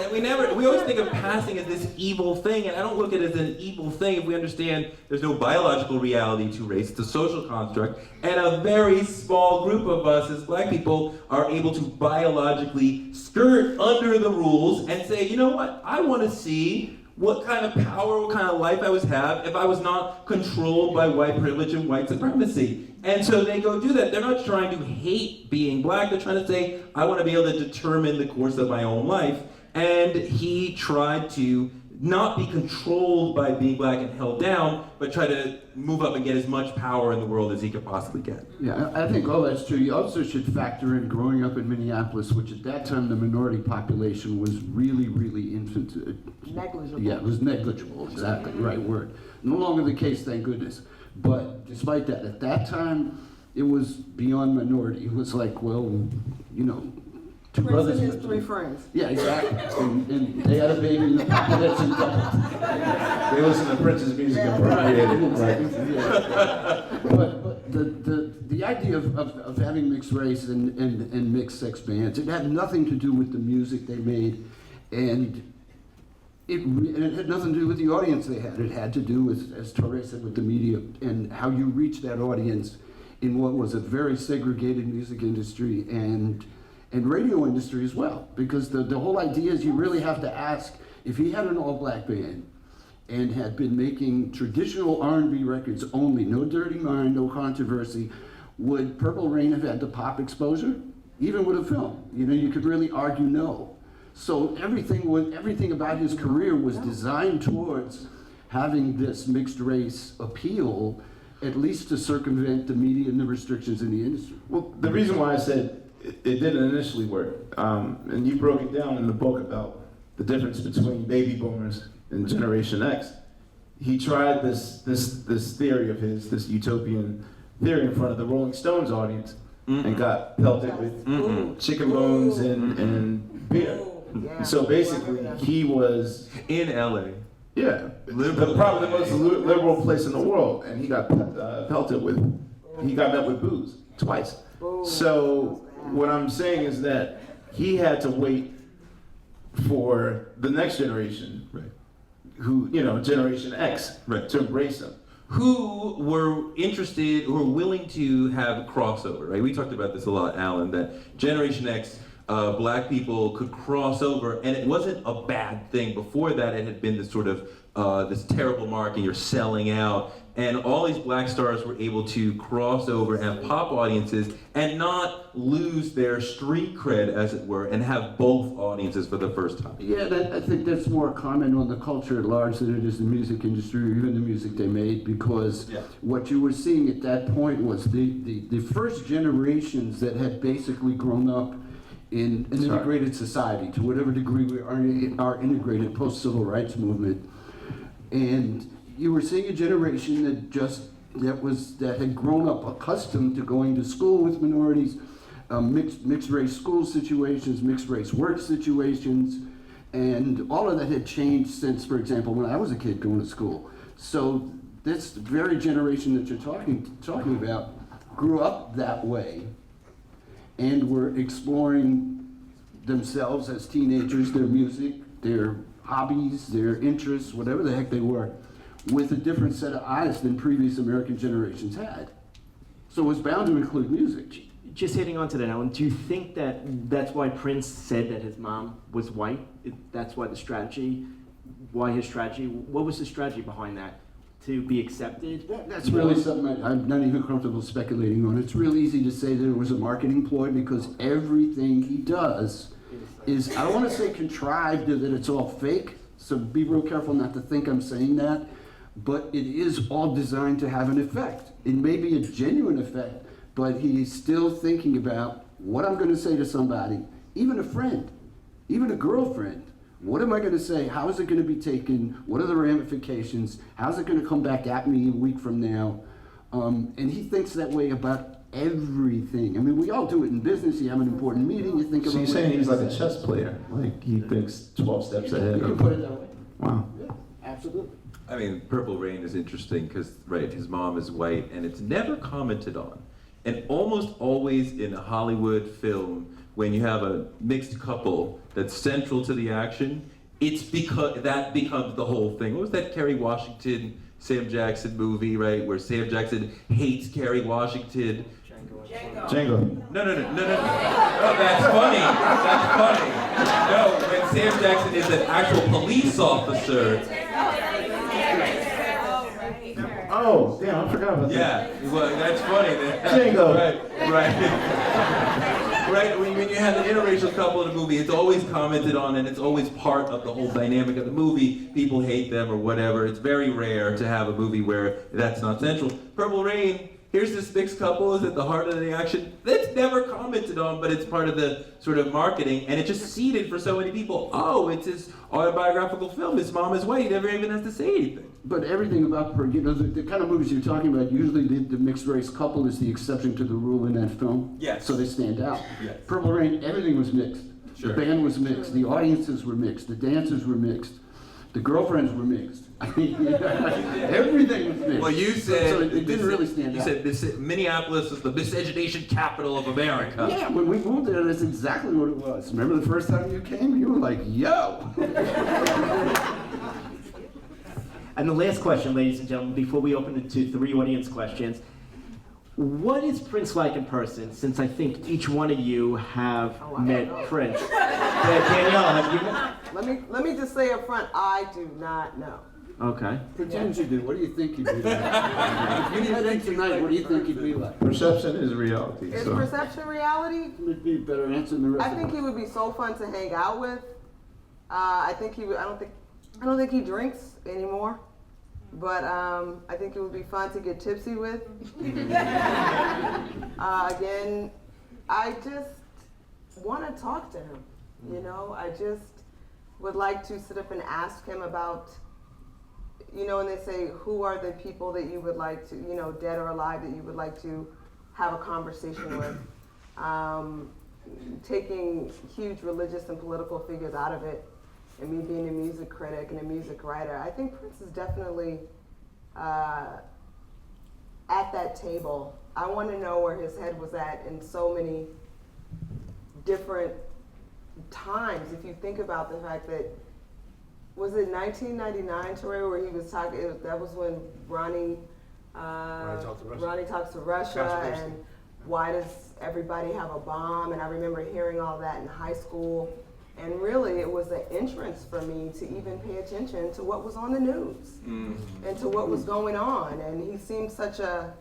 we always think of passing as this evil thing, and I don't look at it as an evil thing if we understand there's no biological reality to race. It's a social construct, and a very small group of us as black people are able to biologically skirt under the rules and say, you know what, I want to see what kind of power, what kind of life I would have if I was not controlled by white privilege and white supremacy. And so they go do that. They're not trying to hate being black. They're trying to say, I want to be able to determine the course of my own life. And he tried to not be controlled by being black and held down, but try to move up and get as much power in the world as he could possibly get. Yeah, I think all that's true. You also should factor in growing up in Minneapolis, which at that time the minority population was really, really infant. Negligible. Yeah, it was negligible, exactly, right word. No longer the case, thank goodness. But despite that, at that time, it was beyond minority. It was like, well, you know, two Prince brothers. and his three friends. Yeah, exactly. And they had a baby and the population doubled. They listen to Prince's music and procreated. Right. Yeah. But the idea of having mixed race and mixed sex bands, it had nothing to do with the music they made, and it had nothing to do with the audience they had. It had to do with, as Touré said, with the media and how you reach that audience in what was a very segregated music industry and radio industry as well. Because the whole idea is you really have to ask, if he had an all-black band and had been making traditional R&B records only, no Dirty Mind, no controversy, would Purple Rain have had the pop exposure? Even with a film, you know, you could really argue no. So everything about his career was designed towards having this mixed race appeal, at least to circumvent the media and the restrictions in the industry. Well, the reason why I said it didn't initially work, and you broke it down in the book about the difference between baby boomers and Generation X. He tried this theory of his, this utopian theory in front of the Rolling Stones audience, and got pelted with chicken bones and beer. Yeah. So basically, he was In LA. the probably the most liberal place in the world, and he got pelted with. He got met with booze twice. So what I'm saying is that he had to wait for the next generation, Right. who, you know, Generation X, Right. to embrace him. Who were interested, who were willing to have crossover, right? We talked about this a lot, Alan, that Generation X, black people could cross over, and it wasn't a bad thing. Before that, it had been this sort of this terrible mark and you're selling out. And all these black stars were able to cross over and have pop audiences and not lose their street cred, as it were, and have both audiences for the first time. Yeah, I think that's more a comment on the culture at large than it is the music industry or even the music they made, because what you were seeing at that point was the first generations that had basically grown up in an integrated society, to whatever degree we are integrated post-civil rights movement. And you were seeing a generation that had grown up accustomed to going to school with minorities, mixed race school situations, mixed race work situations, and all of that had changed since, for example, when I was a kid going to school. So this very generation that you're talking about grew up that way and were exploring themselves as teenagers, their music, their hobbies, their interests, whatever the heck they were, with a different set of eyes than previous American generations had. So it was bound to include music. Just hitting on to that, Alan, do you think that that's why Prince said that his mom was white? That's why his strategy, what was the strategy behind that? To be accepted? That's really something I'm not even comfortable speculating on. It's real easy to say that it was a marketing ploy because everything he does is, I don't want to say contrived or that it's all fake, so be real careful not to think I'm saying that, but it is all designed to have an effect. It may be a genuine effect, but he's still thinking about what I'm going to say to somebody, even a friend, even a girlfriend. What am I going to say? How is it going to be taken? What are the ramifications? How's it going to come back at me a week from now? And he thinks that way about everything. I mean, we all do it in business. You have an important meeting, you think about. So you're saying he's like a chess player, like he thinks 12 steps ahead. You can put it that way. Wow. Yeah, absolutely. I mean, Purple Rain is interesting because, right, his mom is white, and it's never commented on. And almost always in a Hollywood film, when you have a mixed couple that's central to the action, it's because that becomes the whole thing. What was that Kerry Washington, Sam Jackson movie, right, where Sam Jackson hates Kerry Washington? Django. No. Oh, that's funny. That's funny. No, when Sam Jackson is an actual police officer. Oh, damn, I forgot about that. Yeah, well, that's funny. Django. Right. Right, when you have an interracial couple in a movie, it's always commented on and it's always part of the whole dynamic of the movie. People hate them or whatever. It's very rare to have a movie where that's not central. Purple Rain, here's this mixed couple, is at the heart of the action. That's never commented on, but it's part of the sort of marketing, and it just seeded for so many people. Oh, it's his autobiographical film. His mom is white. He never even has to say anything. But everything about, the kind of movies you're talking about, usually the mixed race couple is the exception to the rule in that film. Yes. So they stand out. Yes. Purple Rain, everything was mixed. Sure. The band was mixed. The audiences were mixed. The dancers were mixed. The girlfriends were mixed. I mean, everything was mixed. Well, you said so it didn't really stand you out. said Minneapolis is the miseducation capital of America. Yeah, when we moved there, that's exactly what it was. Remember the first time you came? You were like, yo! And the last question, ladies and gentlemen, before we open it to 3 audience questions, what is Prince like in person? Since I think each one of you have met Prince. Danielle, have you met? Let me just say up front, I do not know. Okay. Pretend you do. What do you think he'd be like? If you didn't think tonight, what do you think he'd be like? Perception is reality. Is so. perception reality? Would be a better answer than the rest I think of he would be so fun to hang out with. I think he would. I don't think he drinks anymore, but I think it would be fun to get tipsy with. Again, I just want to talk to him. You know, I just would like to sit up and ask him about, you know, and they say, who are the people that you would like to, you know, dead or alive, that you would like to have a conversation with? Taking huge religious and political figures out of it, and me being a music critic and a music writer, I think Prince is definitely at that table. I want to know where his head was at in so many different times. If you think about the fact that, was it 1999, Touré, where he was talking, that was when Ronnie Talks to Russia, and why does everybody have a bomb? And I remember hearing all that in high school. And really, it was an entrance for me to even pay attention to what was on the news and to what was going on. And he seemed such a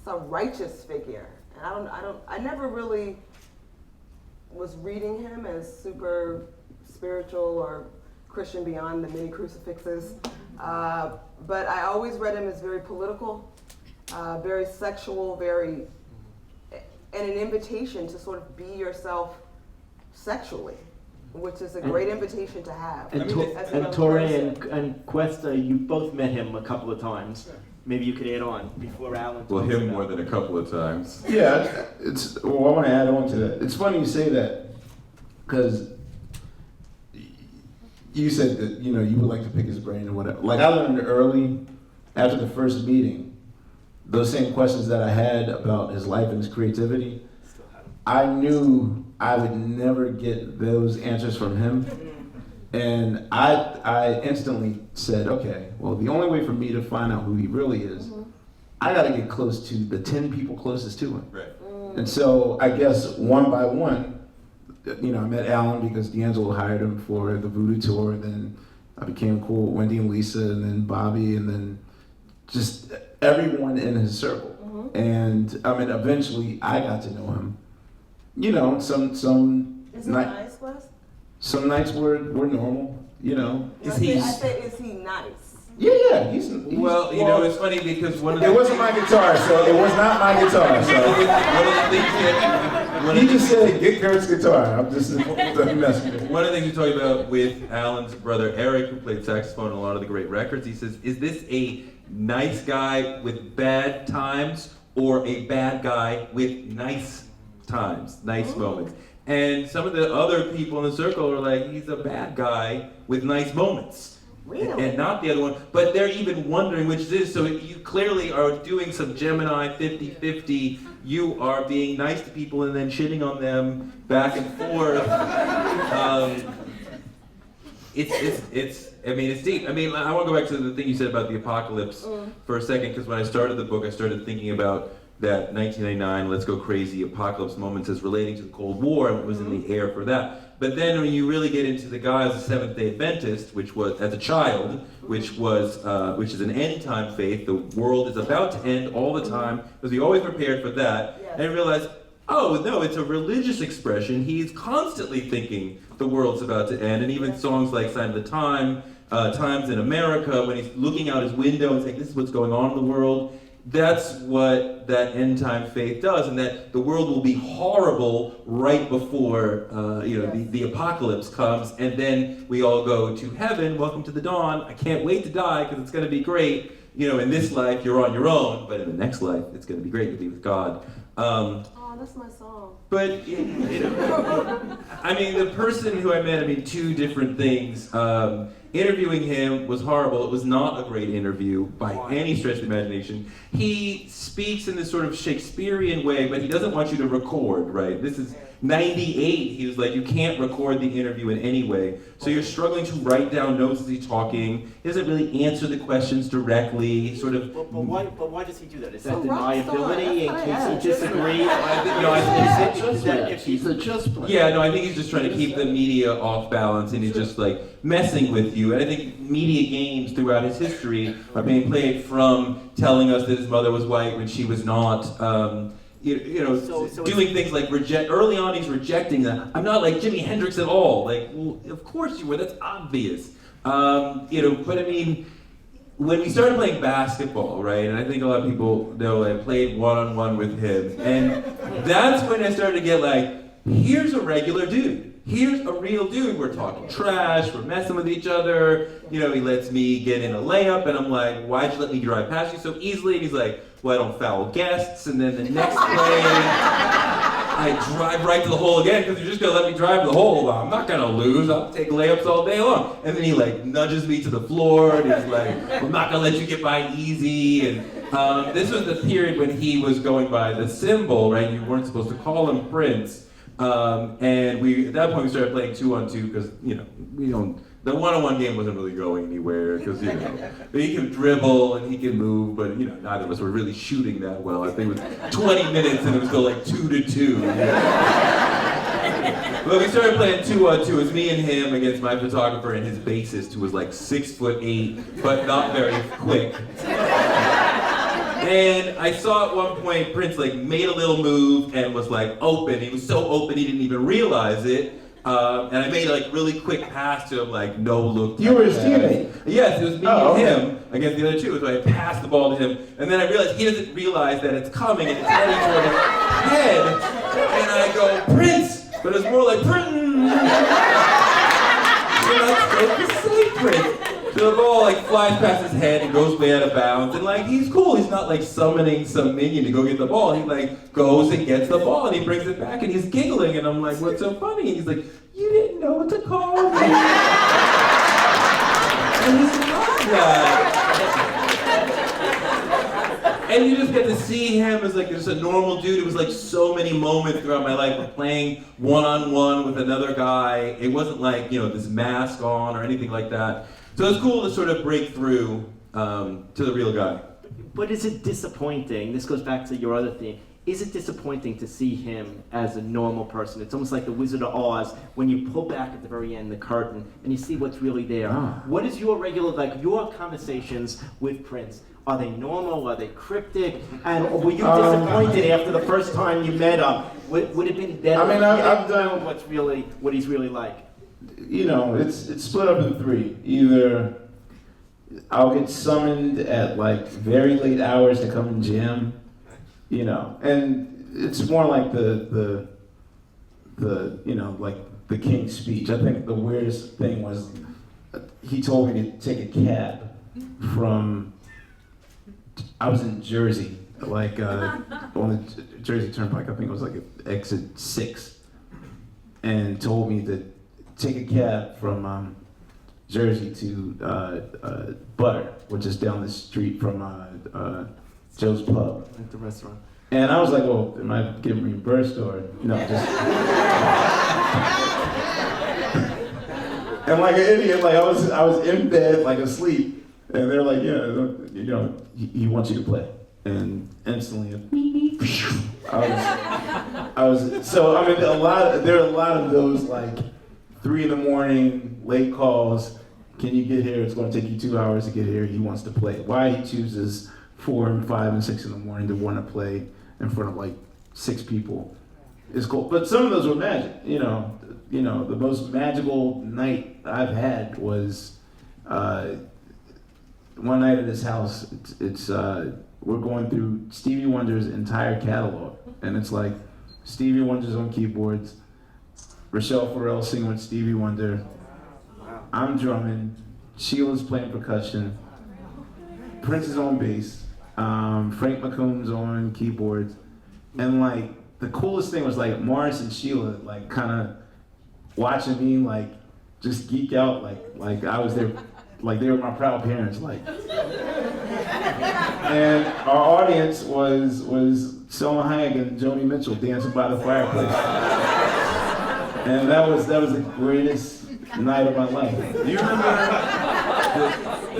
righteous figure. And I never really was reading him as super spiritual or Christian beyond the many crucifixes. But I always read him as very political, very sexual, and an invitation to sort of be yourself sexually, which is a great invitation to have. And, Touré and Cuesta, you both met him a couple of times. Maybe you could add on before Alan. Well, him more than a couple of times. Yeah, I want to add on to that. It's funny you say that, because you said that, you would like to pick his brain or whatever. Like, I learned early, after the first meeting, those same questions that I had about his life and his creativity, I knew I would never get those answers from him. And I instantly said, okay, well, the only way for me to find out who he really is, I got to get close to the 10 people closest to him. Right. And so I guess one by one, I met Alan because D'Angelo hired him for the Voodoo Tour, and then I became cool with Wendy and Lisa, and then Bobby, and then just everyone in his circle. And eventually I got to know him. Some Is he nice, Wes? some nights were normal. I say, is he nice? Yeah, he's Well, it's funny because one of It wasn't my guitar, so it was not my guitar. So he just said, "Get Kurt's guitar." I'm just messing with it. One of the things we talked about with Alan's brother Eric, who played saxophone on a lot of the great records, he says, is this a nice guy with bad times or a bad guy with nice times, nice moments? And some of the other people in the circle are like, he's a bad guy with nice moments. Really? And not the other one, but they're even wondering which it is. So you clearly are doing some Gemini 50-50. You are being nice to people and then shitting on them back and forth. It's deep. I want to go back to the thing you said about the apocalypse for a second, because when I started the book, I started thinking about that 1999 Let's Go Crazy apocalypse moments as relating to the Cold War and what was in the air for that. But then when you really get into the guy as a Seventh-day Adventist, which was, as a child, which is an end-time faith, the world is about to end all the time, because we always prepared for that, and I realized, oh no, it's a religious expression. He's constantly thinking the world's about to end, and even songs like Sign of the Times in America, when he's looking out his window and saying, this is what's going on in the world, that's what that end-time faith does, and that the world will be horrible right before the apocalypse comes, and then we all go to heaven. Welcome to the dawn. I can't wait to die because it's going to be great. In this life you're on your own, but in the next life it's going to be great to be with God. Oh, that's my song. But the person who I met, two different things. Interviewing him was horrible. It was not a great interview by any stretch of the imagination. He speaks in this sort of Shakespearean way, but he doesn't want you to record, right? This is 98. He was like, you can't record the interview in any way. So you're struggling to write down notes as he's talking. He doesn't really answer the questions directly. He sort of... But why does he do that? Is that deniability in case he disagrees? He's a chess player. Yeah, no, I think he's just trying to keep the media off balance, and he's just like messing with you. And I think media games throughout his history are being played from telling us that his mother was white when she was not. Doing things like early on he's rejecting that. I'm not like Jimi Hendrix at all. Like, well, of course you were, that's obvious. But when we started playing basketball, right, and I think a lot of people know I played one-on-one with him, and that's when I started to get like, here's a regular dude. Here's a real dude. We're talking trash, we're messing with each other. He lets me get in a layup, and I'm like, why'd you let me drive past you so easily? And he's like, well, I don't foul guests. And then the next play, I drive right to the hole again, because you're just gonna let me drive to the hole. Well, I'm not gonna lose, I'll take layups all day long. And then he nudges me to the floor, and he's like, I'm not gonna let you get by easy. And this was the period when he was going by the symbol, right? You weren't supposed to call him Prince. And at that point we started playing 2-on-2, because the one-on-one game wasn't really going anywhere, because he can dribble and he can move, but neither of us were really shooting that well. I think it was 20 minutes and it was still like 2-2. Well, we started playing 2-on-2. It was me and him against my photographer and his bassist, who was like 6'8", but not very quick. And I saw at one point Prince like made a little move and was like open. He was so open he didn't even realize it. And I made a like really quick pass to him, like no look. You were his teammate? Yes, it was me Oh, and okay. him against the other two. So I passed the ball to him, and then I realized he doesn't realize that it's coming and it's heading toward his head. And I go, Prince! But it's more like, Prince! You're not supposed to say Prince. So the ball like flies past his head and goes way out of bounds, and like he's cool. He's not like summoning some minion to go get the ball. He like goes and gets the ball and he brings it back and he's giggling, and I'm like, what's so funny? And he's like, you didn't know what to call me. And he's not that. And you just get to see him as like just a normal dude. It was like so many moments throughout my life of playing one-on-one with another guy. It wasn't like, you know, this mask on or anything like that. So it's cool to sort of break through to the real guy. But is it disappointing? This goes back to your other theme. Is it disappointing to see him as a normal person? It's almost like the Wizard of Oz when you pull back at the very end the curtain and you see what's really there. What is your regular, like your conversations with Prince? Are they normal? Are they cryptic? And were you disappointed after the first time you met him? Would it have been better? I mean, I've done what he's really like. You know, it's split up in three. Either I'll get summoned at like very late hours to come and jam, you know, and it's more like the you know, like the King's Speech. I think the weirdest thing was he told me to take a cab from, I was in Jersey, like on the Jersey Turnpike, I think it was like exit 6, and told me to take a cab from Jersey to Butter, which is down the street from Joe's Pub. Like the restaurant. And I was like, well, am I getting reimbursed or no? Just and like an idiot, like I was in bed, like asleep, and they're like, yeah, you know, he wants you to play, and instantly, I was so I mean there are a lot of those like 3 a.m, late calls. Can you get here? It's going to take you 2 hours to get here. He wants to play. Why he chooses 4 and 5 and 6 in the morning to want to play in front of like 6 people is cool. But some of those were magic. You know, the most magical night I've had was one night at his house. It's we're going through Stevie Wonder's entire catalog, and it's like Stevie Wonder's on keyboards, Rochelle Farrell singing with Stevie Wonder, I'm drumming, Sheila's playing percussion, Prince is on bass, Frank McComb's on keyboards, and like the coolest thing was like Morris and Sheila like kind of watching me like just geek out like I was there, like they were my proud parents like. And our audience was Selma Hayek and Joni Mitchell dancing by the fireplace. And that was the greatest night of my life. Do you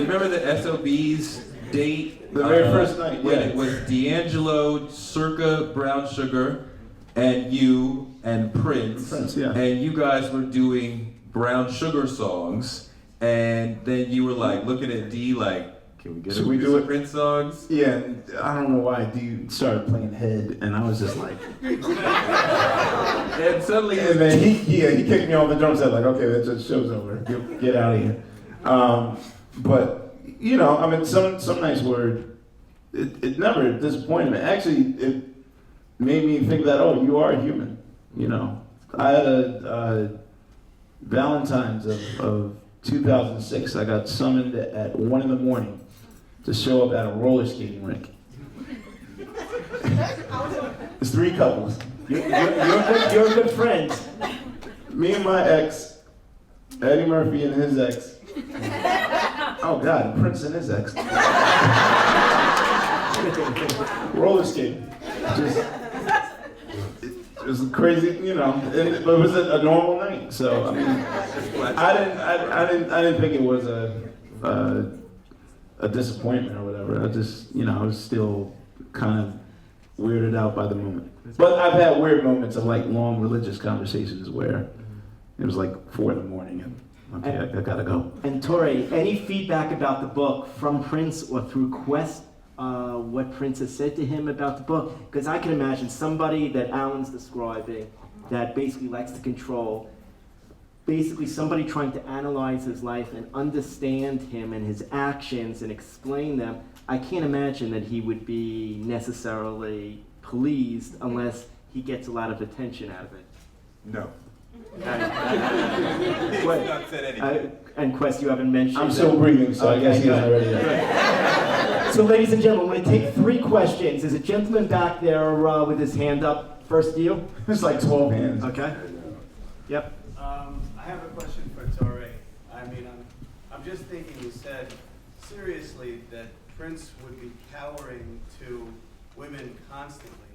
remember the SOB's date? The very first night, when yeah. it was D'Angelo, circa Brown Sugar, and you and Prince. Yeah. And you guys were doing Brown Sugar songs, and then you were like looking at D like, can we get Should a we do it? Prince songs? Yeah, and I don't know why D started playing Head, and I was just like, And suddenly, and then he kicked me off the drum set like, okay, that's the show's over, get out of here. But you know, I mean, some nights were, it never disappointed me. Actually, it made me think that, oh, you are human. You know, I had a Valentine's of 2006. I got summoned at 1 a.m. to show up at a roller skating rink. It's 3 couples. You're good friends. Me and my ex, Eddie Murphy and his ex. Oh God, Prince and his ex. Roller skating. It was crazy, you know. But it was a normal night. So I mean, I didn't think it was a disappointment or whatever. I just, you know, I was still kind of weirded out by the moment. But I've had weird moments of like long religious conversations where it was like 4 a.m. and okay, I gotta go. And Touré, any feedback about the book from Prince or through Quest, what Prince has said to him about the book? Because I can imagine somebody that Alan's describing that basically likes to control, basically somebody trying to analyze his life and understand him and his actions and explain them. I can't imagine that he would be necessarily pleased unless he gets a lot of attention out of it. No. He's not said anything. And Quest, you haven't mentioned. I'm still breathing, so I guess he's good. already there. So, ladies and gentlemen, we're going to take 3 questions. There's a gentleman back there with his hand up. First to you. It's like 12 hands. Okay. Yep. I have a question for Touré. I mean, I'm just thinking, you said seriously that Prince would be cowering to women constantly.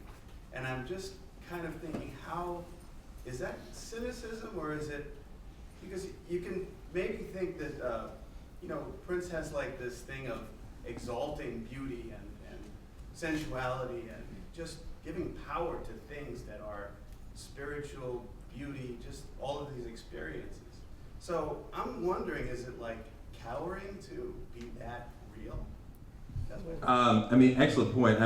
And I'm just kind of thinking, how, is that cynicism or is it, because you can maybe think that, Prince has like this thing of exalting beauty and sensuality and just giving power to things that are spiritual, beauty, just all of these experiences. So I'm wondering, is it like cowering to be that real? That's what Excellent point.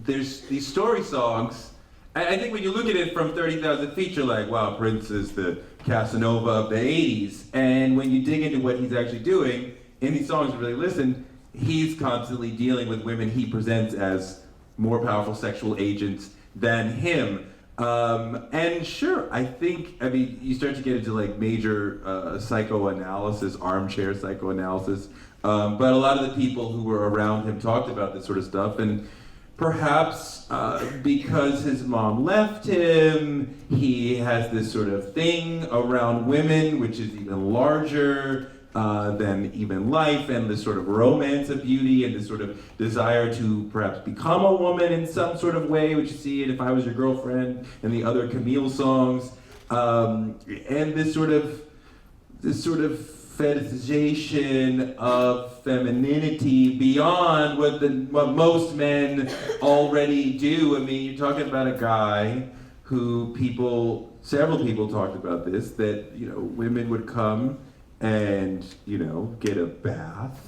There's these story songs. I think when you look at it from 30,000 feet, you're like, wow, Prince is the Casanova of the 80s. And when you dig into what he's actually doing, in these songs, you really listen, he's constantly dealing with women he presents as more powerful sexual agents than him. And sure, you start to get into like major psychoanalysis, armchair psychoanalysis, but a lot of the people who were around him talked about this sort of stuff, and perhaps because his mom left him, he has this sort of thing around women, which is even larger than even life, and this sort of romance of beauty, and this sort of desire to perhaps become a woman in some sort of way, which you see in If I Was Your Girlfriend and the other Camille songs, and this sort of fetishization of femininity beyond what most men already do. I mean, you're talking about a guy who several people talked about this, that, women would come and, get a bath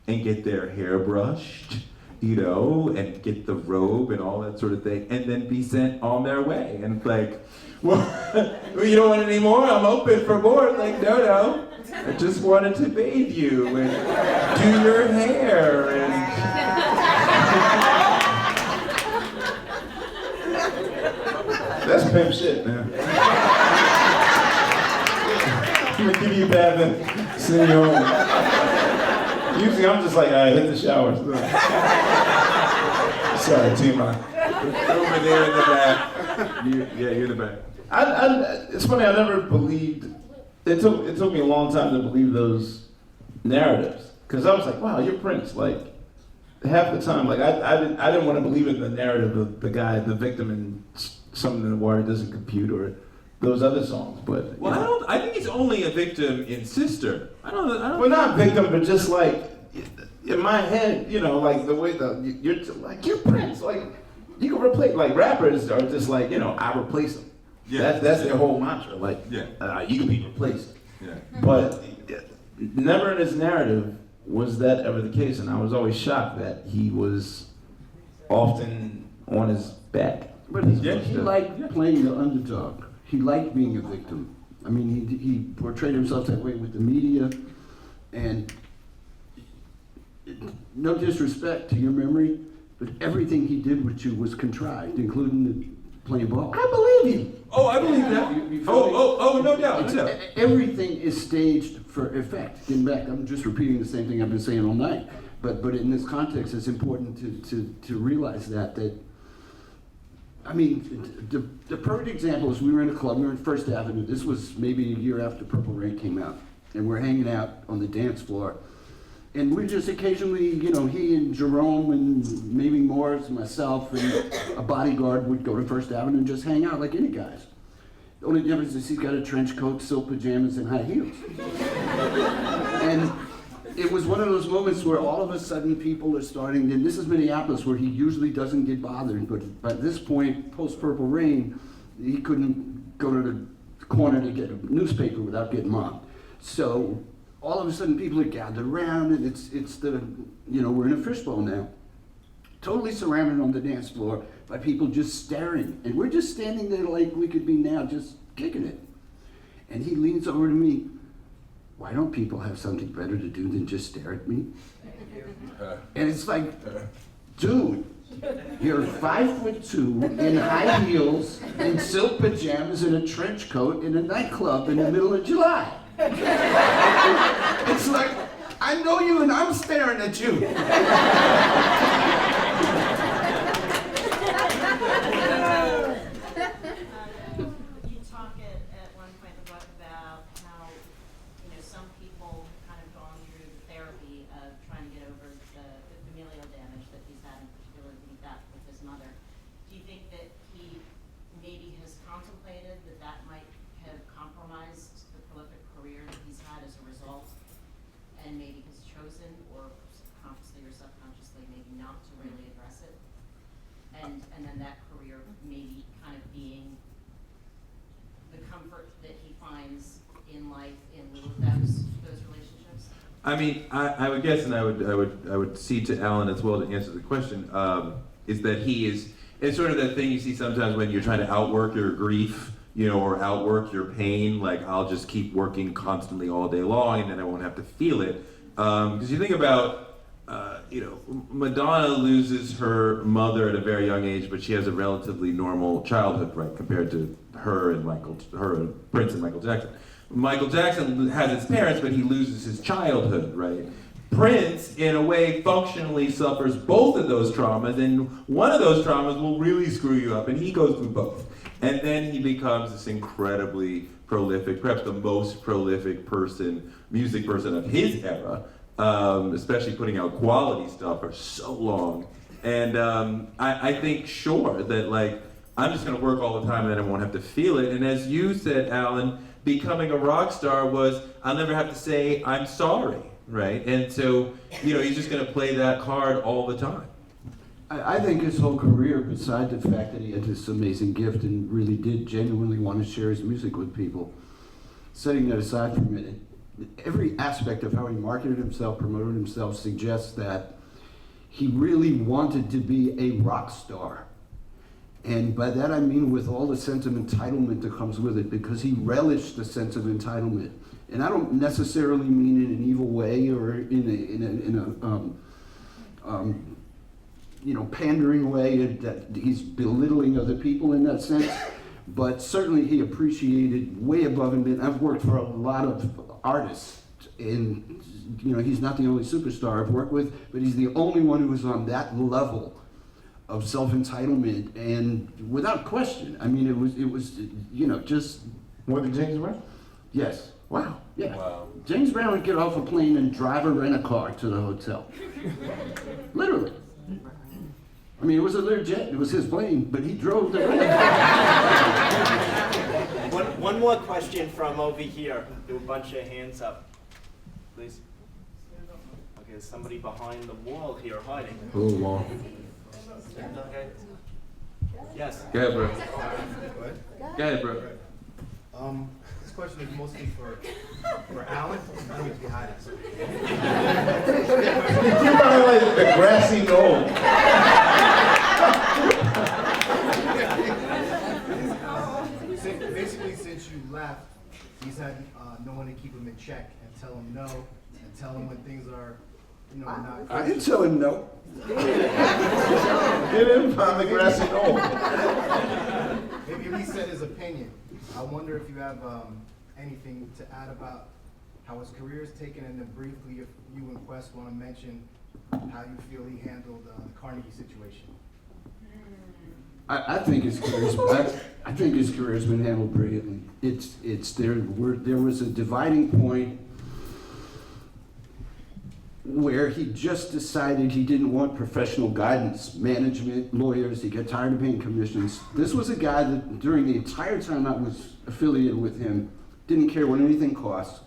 and get their hair brushed, and get the robe and all that sort of thing, and then be sent on their way. And it's like, well, you don't want any more? I'm open for more. Like, no. I just wanted to bathe you and do your hair and... That's pimp shit, man. I'm gonna give you a bath and send you home. Usually I'm just like, all right, hit the shower. Sorry, T-Mon. Over there in the back. You're in the back. It's funny, I never believed. It took me a long time to believe those narratives, because I was like, wow, you're Prince. Like, half the time, like I didn't want to believe in the narrative of the guy, the victim in Something in the Water Doesn't Compute or those other songs. But well, I think he's only a victim in Sister. I don't. Well, not victim, but just like in my head, like the way you're Prince. Like, you can replace, like, rappers are just like, I replace them. Yeah, that's their whole mantra. Like, you can be replaced. Yeah. But never in his narrative was that ever the case, and I was always shocked that he was often on his back. But he liked playing the underdog. He liked being a victim. I mean, he portrayed himself that way with the media, and no disrespect to your memory, but everything he did with you was contrived, including playing ball. I believe you. Oh, I believe that. No doubt. Everything is staged for effect. Getting back, I'm just repeating the same thing I've been saying all night. But in this context, it's important to realize that. I mean, the perfect example is we were in a club. We were in First Avenue. This was maybe a year after Purple Rain came out, and we're hanging out on the dance floor. And we just occasionally, he and Jerome and maybe Morris and myself and a bodyguard would go to First Avenue and just hang out like any guys. The only difference is he's got a trench coat, silk pajamas, and high heels. And it was one of those moments where all of a sudden people are starting, and this is Minneapolis where he usually doesn't get bothered, but by this point, post Purple Rain, he couldn't go to the corner to get a newspaper without getting mobbed. So all of a sudden people are gathered around, and it's the, we're in a fishbowl now. Totally surrounded on the dance floor by people just staring. And we're just standing there like we could be now, just kicking it. And he leans over to me, why don't people have something better to do than just stare at me? And it's like, dude, you're 5'2" in high heels, in silk pajamas, in a trench coat, in a nightclub in the middle of July. It's like, I know you and I'm staring at you. You talk at one point in the book about how, some people have kind of gone through the therapy of trying to get over the familial damage that he's had, in particular the death with his mother. Do you think that he maybe has contemplated that might have compromised the prolific career that he's had as a result, and maybe has chosen, or consciously or subconsciously, maybe not to really address it? And then that career maybe kind of being the comfort that he finds in life in lieu of those relationships? I mean, I would guess, and I would cede to Alan as well to answer the question, is that he is, it's sort of that thing you see sometimes when you're trying to outwork your grief, or outwork your pain, like I'll just keep working constantly all day long and then I won't have to feel it. Because you think about, Madonna loses her mother at a very young age, but she has a relatively normal childhood, right, compared to her and Prince and Michael Jackson. Michael Jackson has his parents, but he loses his childhood, right? Prince, in a way, functionally suffers both of those traumas, and one of those traumas will really screw you up, and he goes through both. And then he becomes this incredibly prolific, perhaps the most prolific music person of his era, especially putting out quality stuff for so long. And I think, sure, that I'm just gonna work all the time and then I won't have to feel it. And as you said, Alan, becoming a rock star was, I'll never have to say, I'm sorry, right? And so, he's just gonna play that card all the time. I think his whole career, beside the fact that he had this amazing gift and really did genuinely want to share his music with people, setting that aside for a minute, every aspect of how he marketed himself, promoted himself, suggests that he really wanted to be a rock star. And by that I mean with all the sense of entitlement that comes with it, because he relished the sense of entitlement. And I don't necessarily mean in an evil way or in a pandering way that he's belittling other people in that sense. But certainly he appreciated way above and beyond. I've worked for a lot of artists, and he's not the only superstar I've worked with, but he's the only one who was on that level of self-entitlement, and without question. I mean, it was just More than James Brown? yes. Wow. Yeah. Wow. James Brown would get off a plane and drive a rent-a-car to the hotel. Literally. I mean, it was a Learjet. It was his plane, but he drove the rent-a-car. One more question from over here. Do a bunch of hands up, please. Okay, there's somebody behind the wall here hiding. Oh, wow. Okay. Yes. Go ahead, bro. Go ahead, bro. This question is mostly for Alan. I don't need to be hiding. You're probably like the grassy knoll. Basically, since you left, he's had no one to keep him in check and tell him no, and tell him when things are, not. I didn't tell him no. Get him on the grassy knoll. Maybe he said his opinion. I wonder if you have anything to add about how his career is taken, and then briefly, if you and Quest want to mention how you feel he handled the Carnegie situation. I think his career's been handled brilliantly. There was a dividing point where he just decided he didn't want professional guidance, management, lawyers. He got tired of paying commissions. This was a guy that during the entire time I was affiliated with him didn't care what anything cost.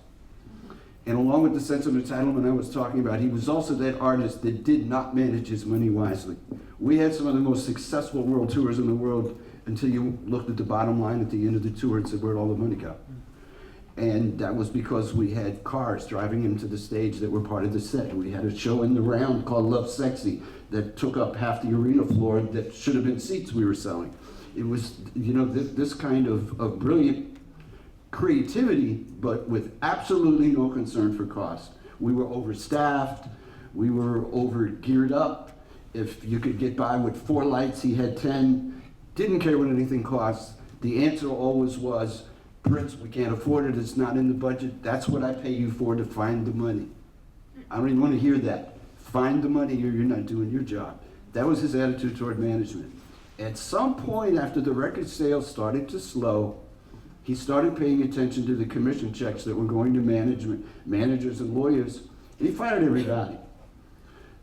And along with the sense of entitlement I was talking about, he was also that artist that did not manage his money wisely. We had some of the most successful world tours in the world until you looked at the bottom line at the end of the tour and said, where'd all the money go? And that was because we had cars driving him to the stage that were part of the set. We had a show in the round called Love Sexy that took up half the arena floor that should have been seats we were selling. It was, you know, this kind of brilliant creativity, but with absolutely no concern for cost. We were overstaffed, we were over geared up. If you could get by with 4 lights, he had 10. Didn't care what anything cost. The answer always was, Prince, we can't afford it, it's not in the budget. That's what I pay you for, to find the money. I don't even want to hear that. Find the money or you're not doing your job. That was his attitude toward management. At some point after the record sales started to slow, he started paying attention to the commission checks that were going to managers and lawyers, and he fired everybody.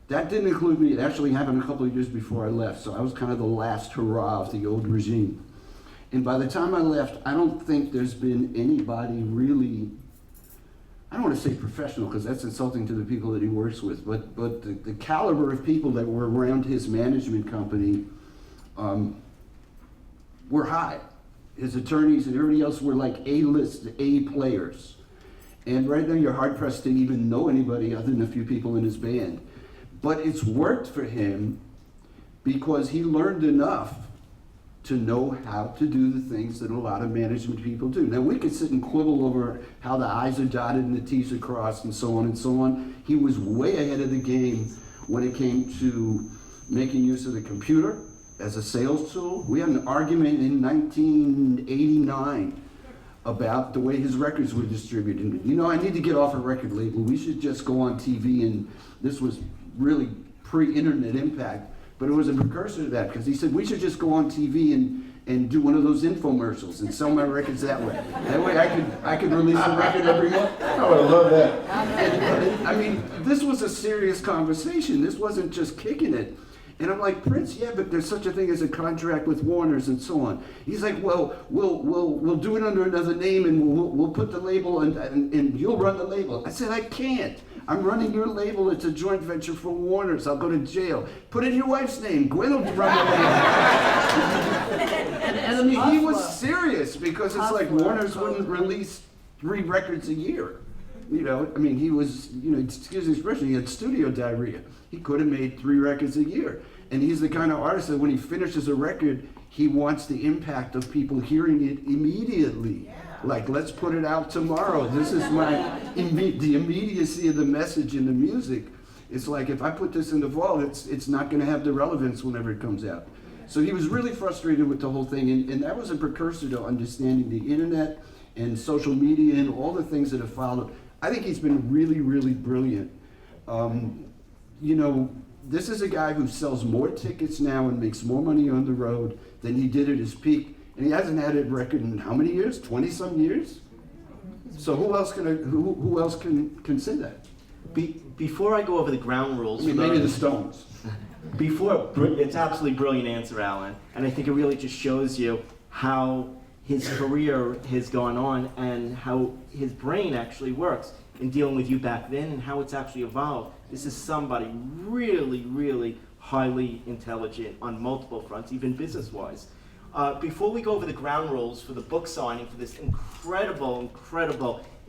That didn't include me. It actually happened a couple of years before I left, so I was kind of the last hurrah of the old regime. And by the time I left, I don't think there's been anybody really, I don't want to say professional because that's insulting to the people that he works with, but the caliber of people that were around his management company were high. His attorneys and everybody else were like A-list, A players. And right now you're hard pressed to even know anybody other than a few people in his band. But it's worked for him because he learned enough to know how to do the things that a lot of management people do. Now we could sit and quibble over how the I's are dotted and the T's are crossed and so on and so on. He was way ahead of the game when it came to making use of the computer as a sales tool. We had an argument in 1989 about the way his records were distributed. You know, I need to get off a record label. We should just go on TV, and this was really pre-internet impact. But it was a precursor to that, because he said we should just go on TV and do one of those infomercials and sell my records that way. That way I could release a record every month. I would love that. And, I mean, this was a serious conversation. This wasn't just kicking it. And I'm like, Prince, yeah, but there's such a thing as a contract with Warner's and so on. He's like, well, we'll do it under another name and we'll put the label and you'll run the label. I said, I can't. I'm running your label. It's a joint venture for Warner's. I'll go to jail. Put in your wife's name. Gwen will run the label. and I mean, he was serious because it's like Warner's wouldn't release 3 records a year. You know, I mean, he was, you know, excuse the expression, he had studio diarrhea. He could have made 3 records a year. And he's the kind of artist that when he finishes a record, he wants the impact of people hearing it immediately. Like, let's put it out tomorrow. This is the immediacy of the message in the music. It's like, if I put this in the vault, it's not going to have the relevance whenever it comes out. So he was really frustrated with the whole thing, and that was a precursor to understanding the internet and social media and all the things that have followed. I think he's been really, really brilliant. You know, this is a guy who sells more tickets now and makes more money on the road than he did at his peak. And he hasn't had a record in how many years? 20-some years? So who else can say that? Before I go over the ground rules, I mean, maybe the Stones. It's absolutely brilliant answer, Alan. And I think it really just shows you how his career has gone on and how his brain actually works in dealing with you back then and how it's actually evolved. This is somebody really, really highly intelligent on multiple fronts, even business-wise. Before we go over the ground rules for the book signing for this incredible,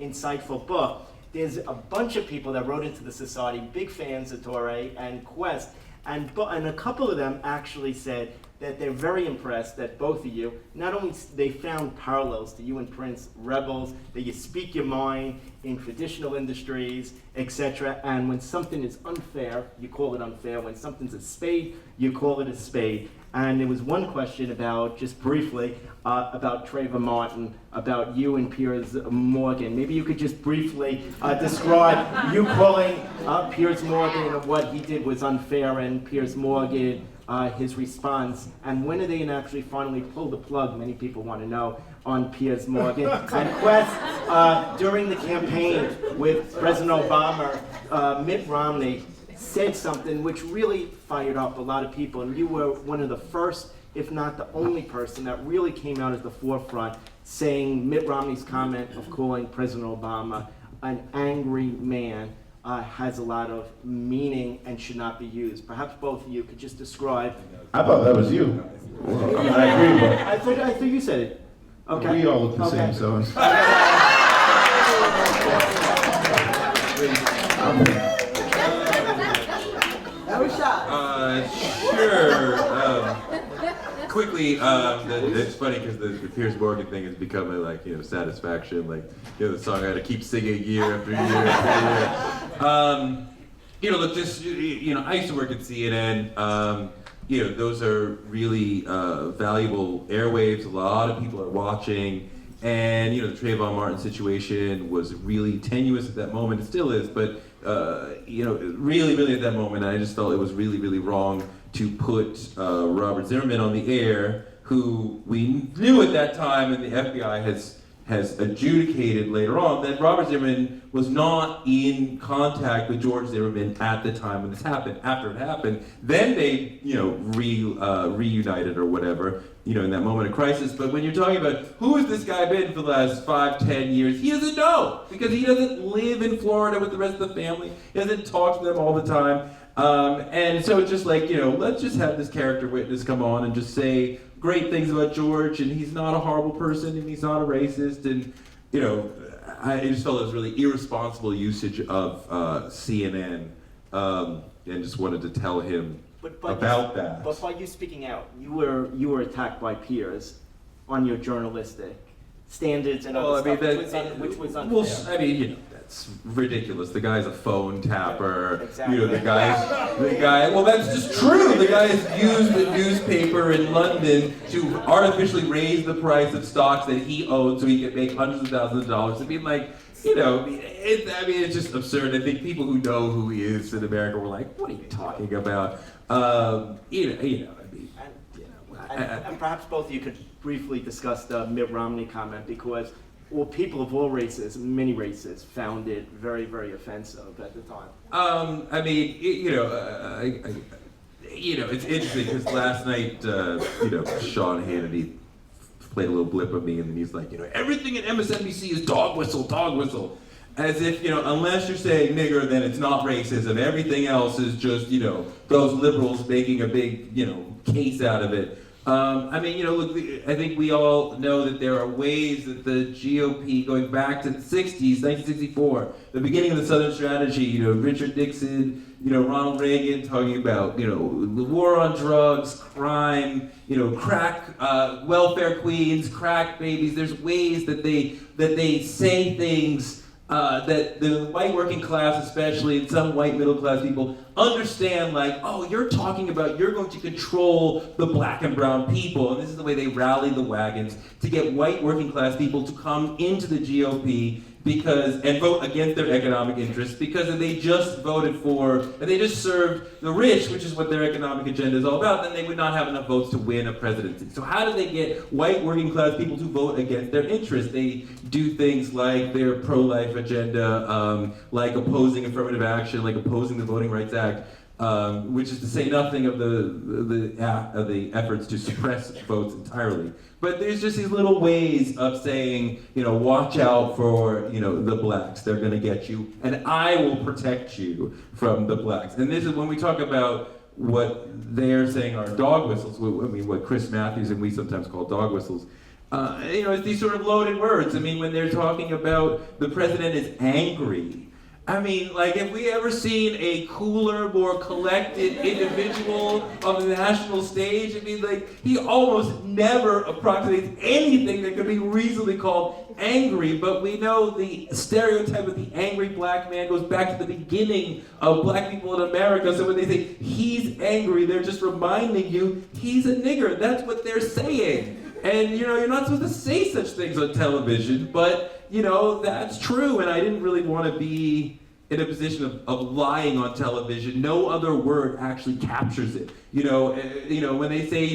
insightful book, there's a bunch of people that wrote into the society, big fans of Touré and Quest, and a couple of them actually said that they're very impressed that both of you, not only they found parallels to you and Prince, rebels, that you speak your mind in traditional industries, etc. And when something is unfair, you call it unfair. When something's a spade, you call it a spade. And there was one question about, just briefly, about Trayvon Martin, about you and Piers Morgan. Maybe you could just briefly describe you calling Piers Morgan and what he did was unfair, and Piers Morgan, his response, and when are they going to actually finally pull the plug? Many people want to know on Piers Morgan. And Quest, during the campaign with President Obama, Mitt Romney said something which really fired up a lot of people, and you were one of the first, if not the only person that really came out at the forefront saying Mitt Romney's comment of calling President Obama an angry man has a lot of meaning and should not be used. Perhaps both of you could just describe. I thought that was you. I agree, but I thought you said it. Okay. we all look the Okay. same, so. No shot. Sure. Quickly, it's funny because the Piers Morgan thing has become a satisfaction. The song I had to keep singing year after year after year. Look, I used to work at CNN. Those are really valuable airwaves. A lot of people are watching. And, the Trayvon Martin situation was really tenuous at that moment. It still is, but, really, really at that moment, I just felt it was really, really wrong to put Robert Zimmerman on the air, who we knew at that time, and the FBI has adjudicated later on, that Robert Zimmerman was not in contact with George Zimmerman at the time when this happened. After it happened, then they, reunited or whatever, in that moment of crisis. But when you're talking about who has this guy been for the last 5-10 years, he doesn't know, because he doesn't live in Florida with the rest of the family. He doesn't talk to them all the time. And so it's just let's just have this character witness come on and just say great things about George, and he's not a horrible person, and he's not a racist, and I just felt it was really irresponsible usage of CNN, and just wanted to tell him about that. But by you speaking out, You were attacked by peers on your journalistic standards and other stuff, which was unfair. Well, that's ridiculous. The guy's a phone tapper. Exactly. The guy. Well, that's just true. The guy has used the newspaper in London to artificially raise the price of stocks that he owns so he can make hundreds of thousands of dollars. It's just absurd. I think people who know who he is in America were like, "What are you talking about?" And perhaps both of you could briefly discuss the Mitt Romney comment, because people of all races, many races, found it very, very offensive at the time. It's interesting because last night, Sean Hannity played a little blip of me, and then he's like, everything at MSNBC is dog whistle, dog whistle. As if, unless you're saying nigger, then it's not racism. Everything else is just, those liberals making a big, case out of it. Look, I think we all know that there are ways that the GOP, going back to the 60s, 1964, the beginning of the Southern Strategy, Richard Nixon, Ronald Reagan talking about, the war on drugs, crime, crack, welfare queens, crack babies. There's ways that they say things that the white working class, especially, and some white middle class people, understand, you're talking about you're going to control the black and brown people, and this is the way they rally the wagons to get white working class people to come into the GOP and vote against their economic interests, because if they just voted for, and they just served the rich, which is what their economic agenda is all about, then they would not have enough votes to win a presidency. So how do they get white working class people to vote against their interests? They do things like their pro-life agenda, like opposing affirmative action, like opposing the Voting Rights Act, which is to say nothing of the efforts to suppress votes entirely. But there's just these little ways of saying, watch out for, the blacks. They're going to get you, and I will protect you from the blacks. And this is when we talk about what they're saying are dog whistles. What Chris Matthews and we sometimes call dog whistles. It's these sort of loaded words. When they're talking about the president is angry. Have we ever seen a cooler, more collected individual on the national stage? He almost never approximates anything that could be reasonably called angry, but we know the stereotype of the angry black man goes back to the beginning of black people in America. So when they say he's angry, they're just reminding you he's a nigger. That's what they're saying. And, you're not supposed to say such things on television, but, that's true. And I didn't really want to be in a position of lying on television. No other word actually captures it. When they say,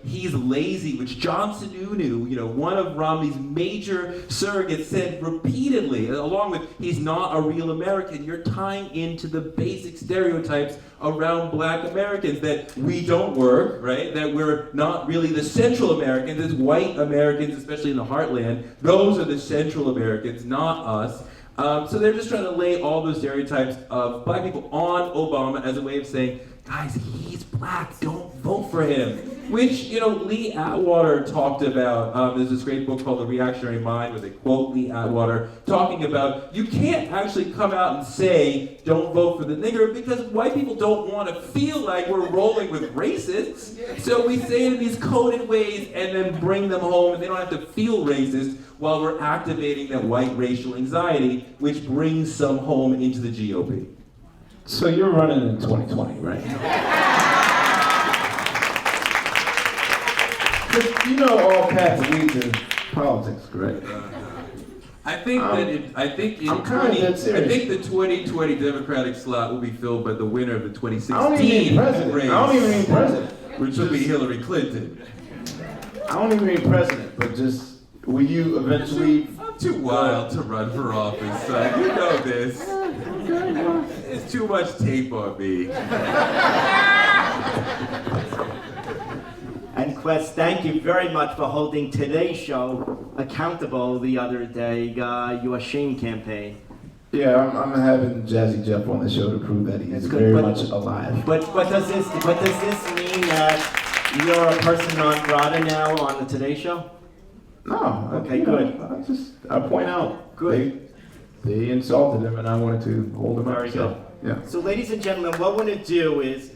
he's lazy, which John Sununu, one of Romney's major surrogates, said repeatedly, along with he's not a real American, you're tying into the basic stereotypes around black Americans, that we don't work, right? That we're not really the Central Americans, it's white Americans, especially in the heartland. Those are the Central Americans, not us. So they're just trying to lay all those stereotypes of black people on Obama as a way of saying, guys, he's black, don't vote for him. Which, Lee Atwater talked about. There's this great book called The Reactionary Mind where they quote Lee Atwater talking about you can't actually come out and say don't vote for the nigger because white people don't want to feel like we're rolling with racists. So we say it in these coded ways and then bring them home and they don't have to feel racist while we're activating that white racial anxiety, which brings some home into the GOP. So you're running in 2020, right? Because all paths lead to politics, correct? I think I'm kinda dead serious. I think the 2020 Democratic slot will be filled by the winner of the 2016 I don't even mean president. race, I don't even mean president. which will be Hillary Clinton. I don't even mean president, but just will you eventually? I'm too wild to run for office, son. You know this. There's too much tape on me. And Quest, thank you very much for holding today's show accountable the other day, your Shane campaign. Yeah, I'm having Jazzy Jeff on the show to prove that he's That's good, very but- much alive. But does this mean that you're a person non grata now on the Today Show? No. Okay, good. I point out. Good. They insulted him, and I wanted to hold him Very up. So, yeah. So, ladies and gentlemen, what we're going to do is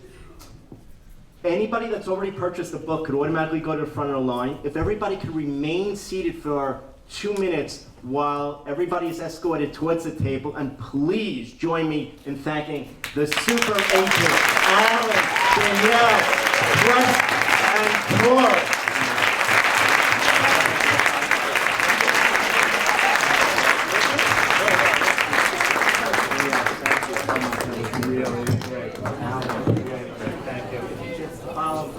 anybody that's already purchased the book could automatically go to the front of the line. If everybody could remain seated for 2 minutes while everybody is escorted towards the table, and please join me in thanking the super agents, Alan, Danielle, Quest, and Touré. Really great. Alan, really great. Thank you. Just follow.